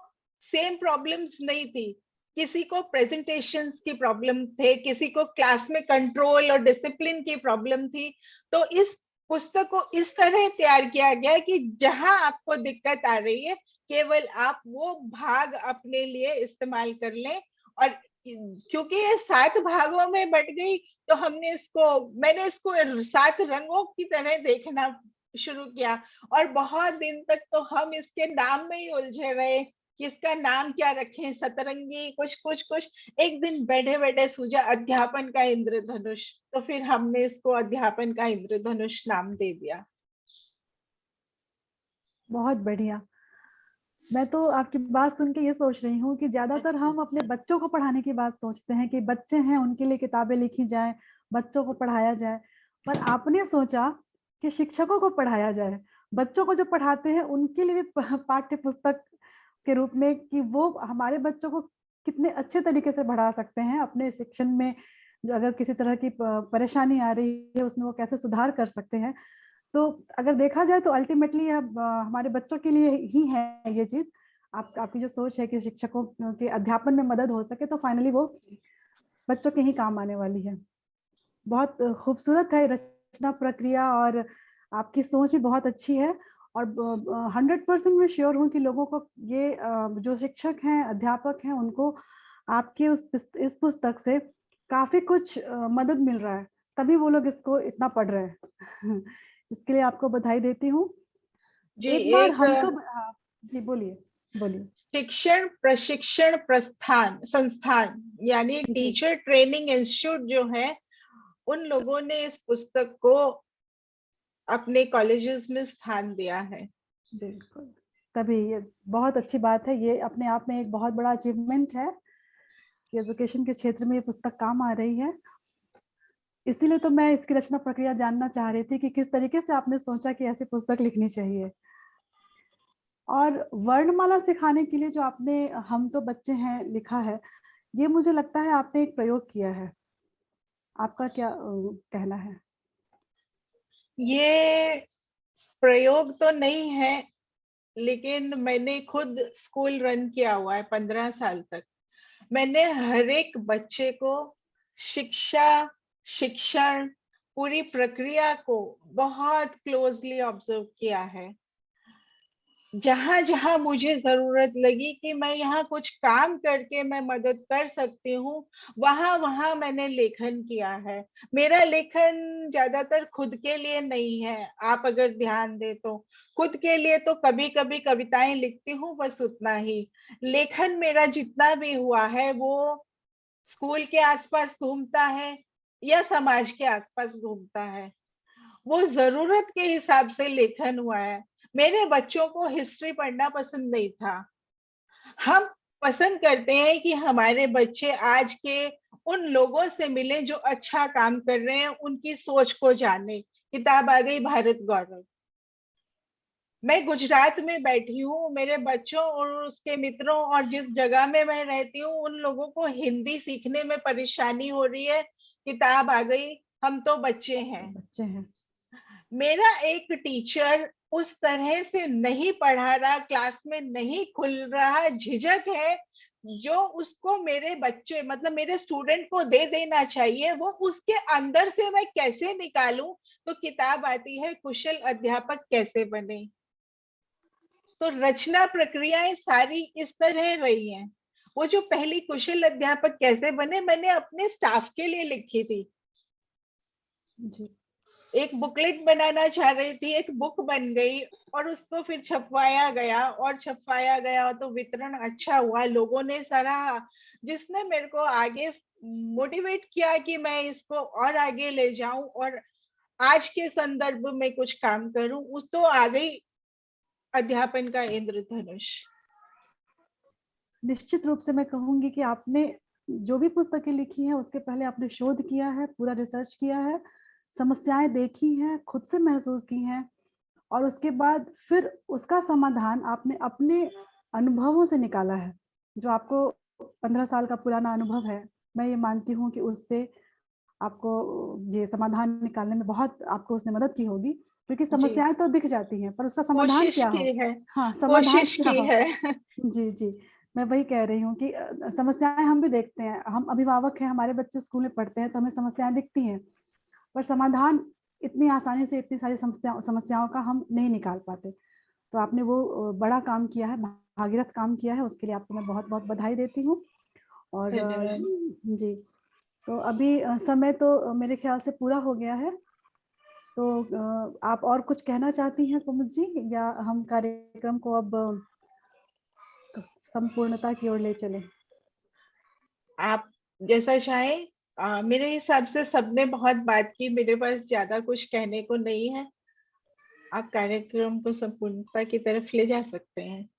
सेम प्रॉब्लम्स नहीं थी। किसी को प्रेजेंटेशंस की प्रॉब्लम थे, किसी को क्लास में कंट्रोल और डिसिप्लिन की प्रॉब्लम थी। तो इस पुस्तक को इस तरह तैयार किया गया कि जहां आपको दिक्कत आ रही है, केवल आप वो भाग अपने लिए इस्तेमाल कर लें। और क्योंकि ये 7 भागों में बट गई, तो मैंने इसको 7 रंगों की तरह देखना शुरू किया। और बहुत दिन तक तो हम इसके नाम में ही उलझे रहे कि इसका नाम क्या रखें, सतरंगी कुछ। एक दिन बैठे बैठे सूझा अध्यापन का इंद्रधनुष, तो फिर हमने इसको अध्यापन का इंद्रधनुष नाम दे दिया। बहुत बढ़िया। मैं तो आपकी बात सुन के ये सोच रही हूँ कि ज्यादातर हम अपने बच्चों को पढ़ाने की बात सोचते हैं कि बच्चे हैं, उनके लिए किताबें लिखी जाए, बच्चों को पढ़ाया जाए, पर आपने सोचा कि शिक्षकों को पढ़ाया जाए, बच्चों को जो पढ़ाते हैं उनके लिए भी पाठ्य पुस्तक के रूप में, कि वो हमारे बच्चों को कितने अच्छे तरीके से बढ़ा सकते हैं अपने शिक्षण में। जो अगर किसी तरह की परेशानी आ रही है उसमें वो कैसे सुधार कर सकते हैं। तो अगर देखा जाए तो अल्टीमेटली अब हमारे बच्चों के लिए ही है ये चीज। आपकी जो सोच है कि शिक्षकों के अध्यापन में मदद हो सके, तो फाइनली वो बच्चों के ही काम आने वाली है। बहुत खूबसूरत है रचना प्रक्रिया, और आपकी सोच भी बहुत अच्छी है। और 100% मैं श्योर हूँ कि लोगों को ये जो शिक्षक हैं, अध्यापक हैं, उनको आपके इस पुस्तक से काफी कुछ मदद मिल रहा है, तभी वो लोग इसको इतना पढ़ रहे हैं। इसके लिए आपको बधाई देती हूँ। जी, एक बार हम तो जी बोलिए। शिक्षण प्रशिक्षण संस्थान यानी टीचर ट्रेनिंग इंस्टीट्यूट जो है, उन लोगों ने इस पुस्तक को अपने कॉलेजेस में स्थान दिया है। बिल्कुल, तभी ये बहुत अच्छी बात है। ये अपने आप में एक बहुत बड़ा अचीवमेंट है कि एजुकेशन के क्षेत्र में ये पुस्तक काम आ रही है। इसीलिए तो मैं इसकी रचना प्रक्रिया जानना चाह रही थी कि किस तरीके से आपने सोचा कि ऐसी पुस्तक लिखनी चाहिए। और वर्णमाला सिखाने के लिए जो आपने हम तो बच्चे हैं लिखा है, ये मुझे लगता है आपने एक प्रयोग किया है। आपका क्या कहना है? ये प्रयोग तो नहीं है, लेकिन मैंने खुद स्कूल रन किया हुआ है 15 साल तक। मैंने हर एक बच्चे को शिक्षण पूरी प्रक्रिया को बहुत क्लोजली ऑब्जर्व किया है। जहां जहां मुझे जरूरत लगी कि मैं यहाँ कुछ काम करके मैं मदद कर सकती हूँ, वहां वहां मैंने लेखन किया है। मेरा लेखन ज्यादातर खुद के लिए नहीं है, आप अगर ध्यान दे तो खुद के लिए तो कभी कभी कविताएं लिखती हूँ, बस उतना ही। लेखन मेरा जितना भी हुआ है वो स्कूल के आसपास घूमता है या समाज के आसपास घूमता है, वो जरूरत के हिसाब से लेखन हुआ है। मेरे बच्चों को हिस्ट्री पढ़ना पसंद नहीं था। हम पसंद करते हैं कि हमारे बच्चे आज के उन लोगों से मिले जो अच्छा काम कर रहे हैं, उनकी सोच को जाने। किताब आ गई भारत गौरव। मैं गुजरात में बैठी हूँ, मेरे बच्चों और उसके मित्रों और जिस जगह में मैं रहती हूँ उन लोगों को हिंदी सीखने में परेशानी हो रही है। किताब आ गई, हम तो बच्चे हैं। बच्चे हैं। मेरा एक टीचर उस तरह से नहीं पढ़ा रहा, क्लास में नहीं खुल रहा, झिझक है जो उसको मेरे बच्चे मतलब मेरे स्टूडेंट को दे देना चाहिए, वो उसके अंदर से मैं कैसे निकालूं। तो किताब आती है कुशल अध्यापक कैसे बने। तो रचना प्रक्रियाएं सारी इस तरह रही हैं। वो जो पहली कुशल अध्यापक कैसे बने मैंने अपने स्टाफ के लिए लिखी थी। जी। एक बुकलेट बनाना चाह रही थी, एक बुक बन गई और उसको फिर छपवाया गया तो वितरण अच्छा हुआ, लोगों ने सराहा, जिसने मेरे को आगे मोटिवेट किया कि मैं इसको और आगे ले जाऊं और आज के संदर्भ में कुछ काम करूं। उस तो आ गई अध्यापन का इंद्रधनुष। निश्चित रूप से मैं कहूंगी कि आपने जो भी पुस्तकें लिखी हैं उसके पहले आपने शोध किया है, पूरा रिसर्च किया है, समस्याएं देखी हैं, खुद से महसूस की हैं और उसके बाद फिर उसका समाधान आपने अपने अनुभवों से निकाला है। जो आपको 15 साल का पुराना अनुभव है, मैं ये मानती हूँ कि उससे आपको ये समाधान निकालने में बहुत आपको उसने मदद की होगी, क्योंकि समस्याएं तो दिख जाती हैं पर उसका समाधान कोशिश क्या हो। की है, हाँ, समाधान कोशिश क्या की हो। है। जी जी, मैं वही कह रही हूँ कि समस्याएं हम भी देखते हैं, हम अभिभावक हैं, हमारे बच्चे स्कूल में पढ़ते हैं तो हमें समस्याएं दिखती हैं, पर समाधान इतनी आसानी से इतनी सारी समस्याओं का हम नहीं निकाल पाते। तो आपने वो बड़ा काम किया है, भागीरथ काम किया है, उसके लिए आपको मैं बहुत बहुत बधाई देती हूँ। और जी, तो अभी समय तो मेरे ख्याल से पूरा हो गया है, तो आप और कुछ कहना चाहती हैं कुमुद जी, या हम कार्यक्रम को अब संपूर्णता की ओर ले चलें? आप जैसा चाहें। मेरे हिसाब से सबने बहुत बात की, मेरे पास ज्यादा कुछ कहने को नहीं है। आप कार्यक्रम को संपूर्णता की तरफ ले जा सकते हैं।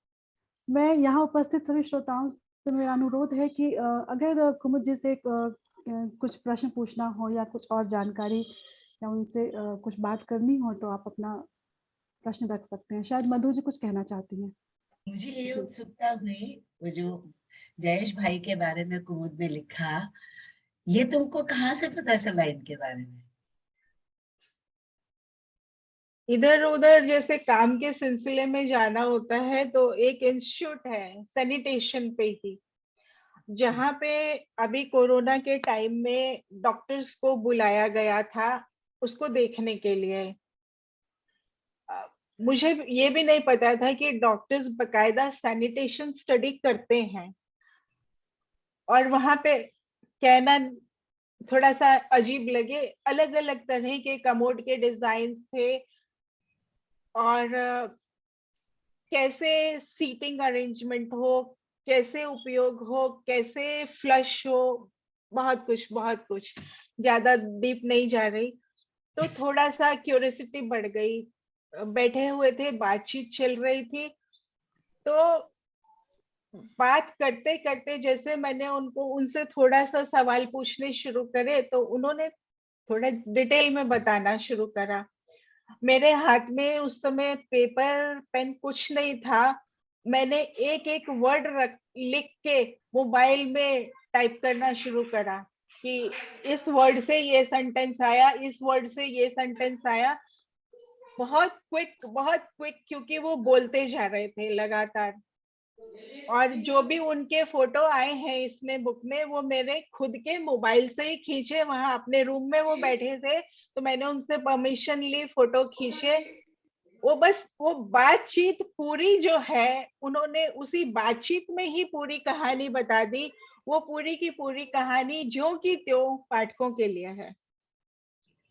मैं यहाँ उपस्थित सभी श्रोताओं से मेरा अनुरोध है कि अगर कुमुद जी से कुछ प्रश्न पूछना हो या कुछ और जानकारी या उनसे कुछ बात करनी हो तो आप अपना प्रश्न रख सकते हैं। शायद मधु जी कुछ कहना चाहती हैं। मुझे ये उत्सुकता हुई, वो जो जयेश भाई के बारे में कुमुद ने लिखा, ये तुमको कहाँ से पता चला इनके बारे में? इधर उधर जैसे काम के सिलसिले में जाना होता है तो एक इंस्टीट्यूट है सैनिटेशन पे ही, जहाँ पे अभी कोरोना के टाइम में डॉक्टर्स को बुलाया गया था उसको देखने के लिए। मुझे ये भी नहीं पता था कि डॉक्टर्स बकायदा सैनिटेशन स्टडी करते हैं। और वहां पे कहना थोड़ा सा अजीब लगे, अलग अलग तरह के कमोड के डिजाइन थे और कैसे सीटिंग अरेंजमेंट हो, कैसे उपयोग हो, कैसे फ्लश हो, बहुत कुछ ज्यादा डीप नहीं जा रही। तो थोड़ा सा क्यूरियोसिटी बढ़ गई, बैठे हुए थे, बातचीत चल रही थी, तो बात करते करते जैसे मैंने उनसे थोड़ा सा सवाल पूछने शुरू करे तो उन्होंने थोड़ा डिटेल में बताना शुरू करा। मेरे हाथ में उस समय पेपर पेन कुछ नहीं था, मैंने एक एक वर्ड लिख के मोबाइल में टाइप करना शुरू करा कि इस वर्ड से ये सेंटेंस आया, इस वर्ड से ये सेंटेंस आया। बहुत क्विक क्योंकि वो बोलते जा रहे थे लगातार। और जो भी उनके फोटो आए हैं इसमें बुक में वो मेरे खुद के मोबाइल से ही खींचे, वहां अपने रूम में वो बैठे थे तो मैंने उनसे परमिशन ली, फोटो खींचे वो बस वो बातचीत पूरी जो है, उन्होंने उसी बातचीत में ही पूरी कहानी बता दी। वो पूरी की पूरी कहानी ज्यों की त्यों पाठकों के लिए है।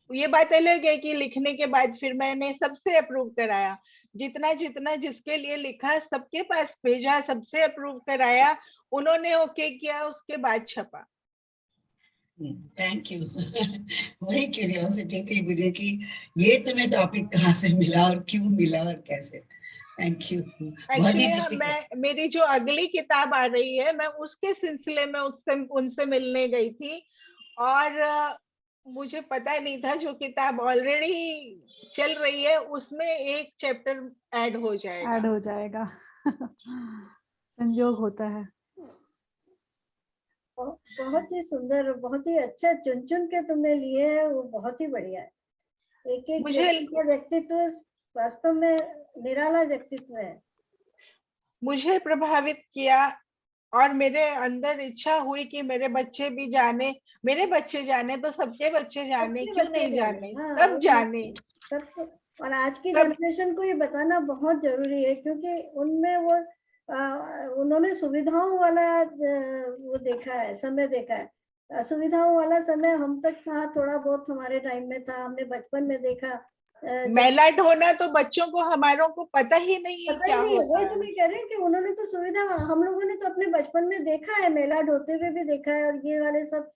ये बात अलग है कि लिखने के बाद फिर मैंने सबसे अप्रूव कराया, जितना जितना जिसके लिए लिखा सबके पास भेजा, सबसे अप्रूव कराया, उन्होंने ओके किया, उसके बाद छपा। Thank you. वही क्यूरियोसिटी थी मुझे कि ये तुम्हें टॉपिक कहाँ से मिला और क्यों मिला और कैसे। Thank you. एक्चुअली मेरी जो अगली किताब आ रही है, मैं उसके सिलसिले में उनसे मिलने गई थी, और मुझे पता नहीं था जो किताब ऑलरेडी चल रही है उसमें एक चैप्टर ऐड हो जाएगा। संयोग होता है। बहुत ही सुंदर, बहुत ही अच्छा चुन चुन के तुमने लिए है, वो बहुत ही बढ़िया है। एक एक व्यक्तित्व वास्तव में निराला व्यक्तित्व है। मुझे प्रभावित किया, और मेरे अंदर इच्छा हुई कि मेरे बच्चे भी जाने, मेरे बच्चे जाने तो सबके बच्चे जाने, क्यों नहीं जाने, सब जाने, सबको। और आज की जनरेशन को ये बताना बहुत जरूरी है, क्योंकि उनमें वो उन्होंने सुविधाओं वाला वो देखा है, समय देखा है। असुविधाओं वाला समय हम तक था, थोड़ा बहुत हमारे टाइम में था, हमने बचपन में देखा। मेला ढोना तो बच्चों को, हमारों को पता ही नहीं है क्या होता है। वही तो मैं कह रही हूँ कि उन्होंने तो सुविधा, हम लोगों ने तो अपने बचपन में देखा है, मेला ढोते हुए भी देखा है, और ये वाले सब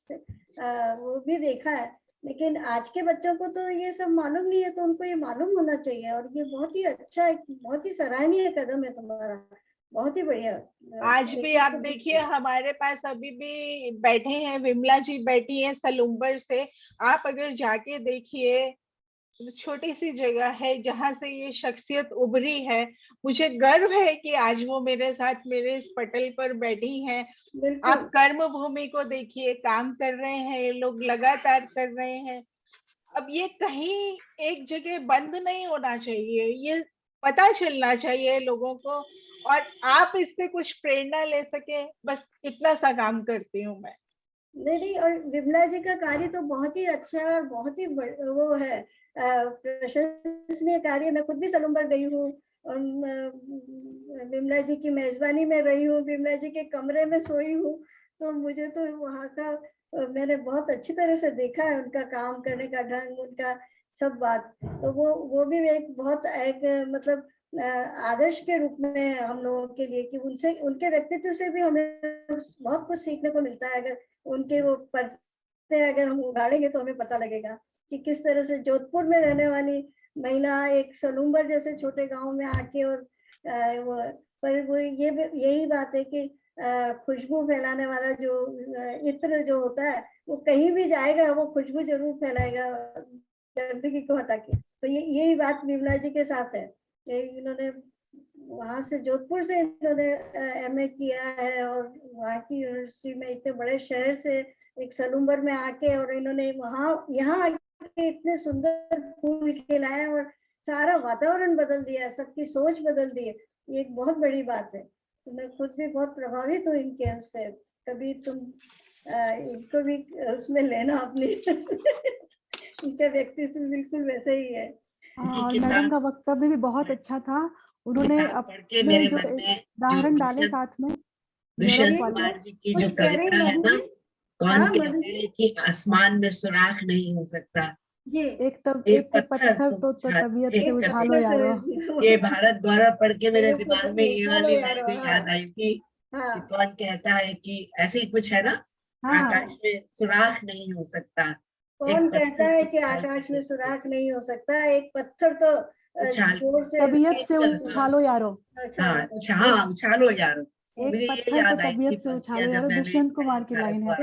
वो भी देखा है। लेकिन आज के बच्चों को तो ये सब मालूम नहीं है, तो उनको ये मालूम होना चाहिए। और ये बहुत ही अच्छा, बहुत ही सराहनीय कदम है तुम्हारा, बहुत ही बढ़िया। आज भी आप देखिए, हमारे पास अभी भी बैठे हैं, विमला जी बैठी हैं सलूम्बर से। आप अगर जाके देखिए, छोटी सी जगह है जहां से ये शख्सियत उभरी है। मुझे गर्व है कि आज वो मेरे साथ मेरे इस पटल पर बैठी हैं। आप कर्म भूमि को देखिए, काम कर रहे हैं ये लोग, लगातार कर रहे हैं। अब ये कहीं एक जगह बंद नहीं होना चाहिए, ये पता चलना चाहिए लोगों को, और आप इससे कुछ प्रेरणा ले सके, बस इतना सा काम करती हूँ मैं। नहीं, और विमला जी का कार्य तो बहुत ही अच्छा है, और बहुत ही वो है, प्रशंसनीय कार्य। मैं खुद भी सलूम्बर गई हूँ, और विमला जी की मेजबानी में रही हूँ, विमला जी के कमरे में सोई हूँ। तो मुझे तो वहाँ का मैंने बहुत अच्छी तरह से देखा है, उनका काम करने का ढंग, उनका सब बात। तो वो भी एक बहुत एक मतलब आदर्श के रूप में हम लोगों के लिए, कि उनसे, उनके व्यक्तित्व से भी हमें बहुत कुछ सीखने को मिलता है। अगर उनके वो पढ़ते अगर हम उगाड़ेंगे तो हमें पता लगेगा कि किस तरह से जोधपुर में रहने वाली महिला एक सलूम्बर जैसे छोटे गांव में आके, और वो पर वो यही बात है कि खुशबू फैलाने वाला जो इत्र जो होता है, वो कहीं भी जाएगा, वो खुशबू जरूर फैलाएगा गंदगी को हटा के। तो यही बात विमला जी के साथ है। इन्होंने वहां से, जोधपुर से इन्होंने एमए किया है, और वहाँ की यूनिवर्सिटी में, इतने बड़े शहर से एक सलूम्बर में आके, और इन्होंने यहाँ आके इतने सुंदर फूल खिलाए, और सारा वातावरण बदल दिया, सबकी सोच बदल दी है। ये एक बहुत बड़ी बात है। तो मैं खुद भी बहुत प्रभावित हूँ इनके उससे। कभी तुम इनको भी उसमें लेना अपनी इनका व्यक्तित्व बिल्कुल वैसे ही है। और मैडम का वक्तव्य भी बहुत अच्छा था। उन्होंने अपने जो उदाहरण डाले साथ में, दुष्यंत कुमार जी की जो कविता है ना, कौन कहते हैं कि आसमान में सुराख नहीं हो सकता, जी, एक पत्थर तो तबीयत से उछालो यारो। ये भारत गौरव पढ़ के मेरे दिमाग में ये वाली लाइन भी याद आई थी कि कौन कहता है कि ऐसे ही कुछ है ना, आकाश में सुराख नहीं हो सकता। कौन कहता है कि आकाश में सुराख नहीं हो सकता, एक पत्थर तो जोर से तबीयत से उछालो यारो। हाँ, उछालो यारो। एक पत्थर तो तबीयत से उछालो यारो, दुष्यंत कुमार की लाइन है।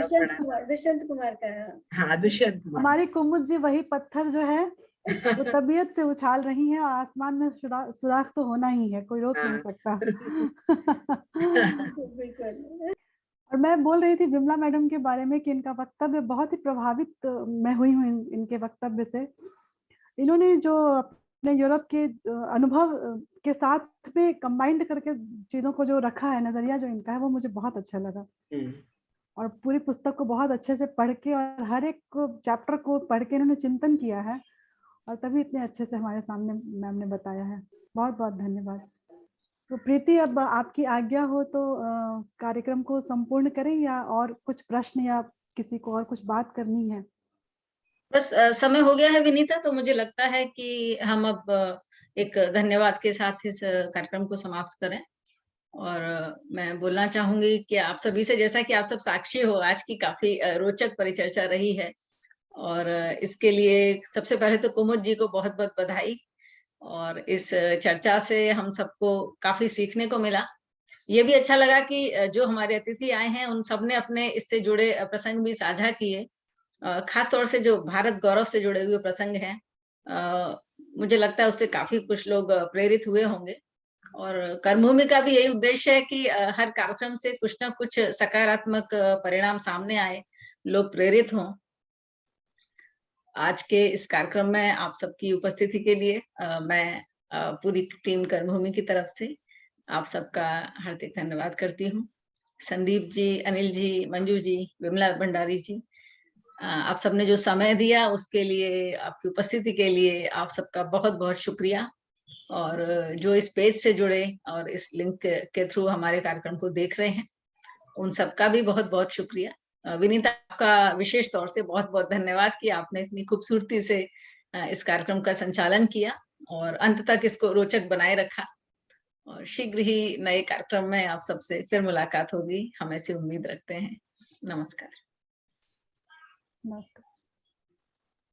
दुष्यंत कुमार का। हाँ, दुष्यंत कुमार। हमारी कुमुद जी वही पत्थर जो है वो तबीयत से उछाल रही है, और आसमान में सुराख तो होना ही है, कोई रोक नहीं सकता। और मैं बोल रही थी विमला मैडम के बारे में कि इनका वक्तव्य बहुत ही प्रभावित मैं हुई हूँ इनके वक्तव्य से। इन्होंने जो अपने यूरोप के अनुभव के साथ में कंबाइंड करके चीजों को जो रखा है, नजरिया जो इनका है, वो मुझे बहुत अच्छा लगा। और पूरी पुस्तक को बहुत अच्छे से पढ़ के, और हर एक चैप्टर को पढ़ के इन्होंने चिंतन किया है, और तभी इतने अच्छे से हमारे सामने मैम ने बताया है। बहुत बहुत धन्यवाद। तो प्रीति, अब आपकी आज्ञा हो तो कार्यक्रम को संपूर्ण करें या और कुछ प्रश्न या किसी को और कुछ बात करनी है? बस समय हो गया है विनीता, तो मुझे लगता है कि हम अब एक धन्यवाद के साथ इस कार्यक्रम को समाप्त करें। और मैं बोलना चाहूंगी कि आप सभी से, जैसा कि आप सब साक्षी हो, आज की काफी रोचक परिचर्चा रही है। और इसके लिए सबसे पहले तो कुमुद जी को बहुत बहुत बधाई। और इस चर्चा से हम सबको काफी सीखने को मिला। ये भी अच्छा लगा कि जो हमारे अतिथि आए हैं उन सब ने अपने इससे जुड़े प्रसंग भी साझा किए। खास तौर से जो भारत गौरव से जुड़े हुए प्रसंग हैं, मुझे लगता है उससे काफी कुछ लोग प्रेरित हुए होंगे। और कर्मभूमि का भी यही उद्देश्य है कि हर कार्यक्रम से कुछ ना कुछ सकारात्मक परिणाम सामने आए, लोग प्रेरित हों। आज के इस कार्यक्रम में आप सबकी उपस्थिति के लिए मैं पूरी टीम कर्मभूमि की तरफ से आप सबका हार्दिक धन्यवाद करती हूँ। संदीप जी, अनिल जी, मंजू जी, विमला भंडारी जी, आप सबने जो समय दिया उसके लिए, आपकी उपस्थिति के लिए आप सबका बहुत बहुत शुक्रिया। और जो इस पेज से जुड़े और इस लिंक के थ्रू हमारे कार्यक्रम को देख रहे हैं, उन सबका भी बहुत बहुत शुक्रिया। विनीता, आपका विशेष तौर से बहुत बहुत धन्यवाद कि आपने इतनी खूबसूरती से इस कार्यक्रम का संचालन किया और अंत तक इसको रोचक बनाए रखा। और शीघ्र ही नए कार्यक्रम में आप सबसे फिर मुलाकात होगी, हम ऐसी उम्मीद रखते हैं। नमस्कार। नमस्कार।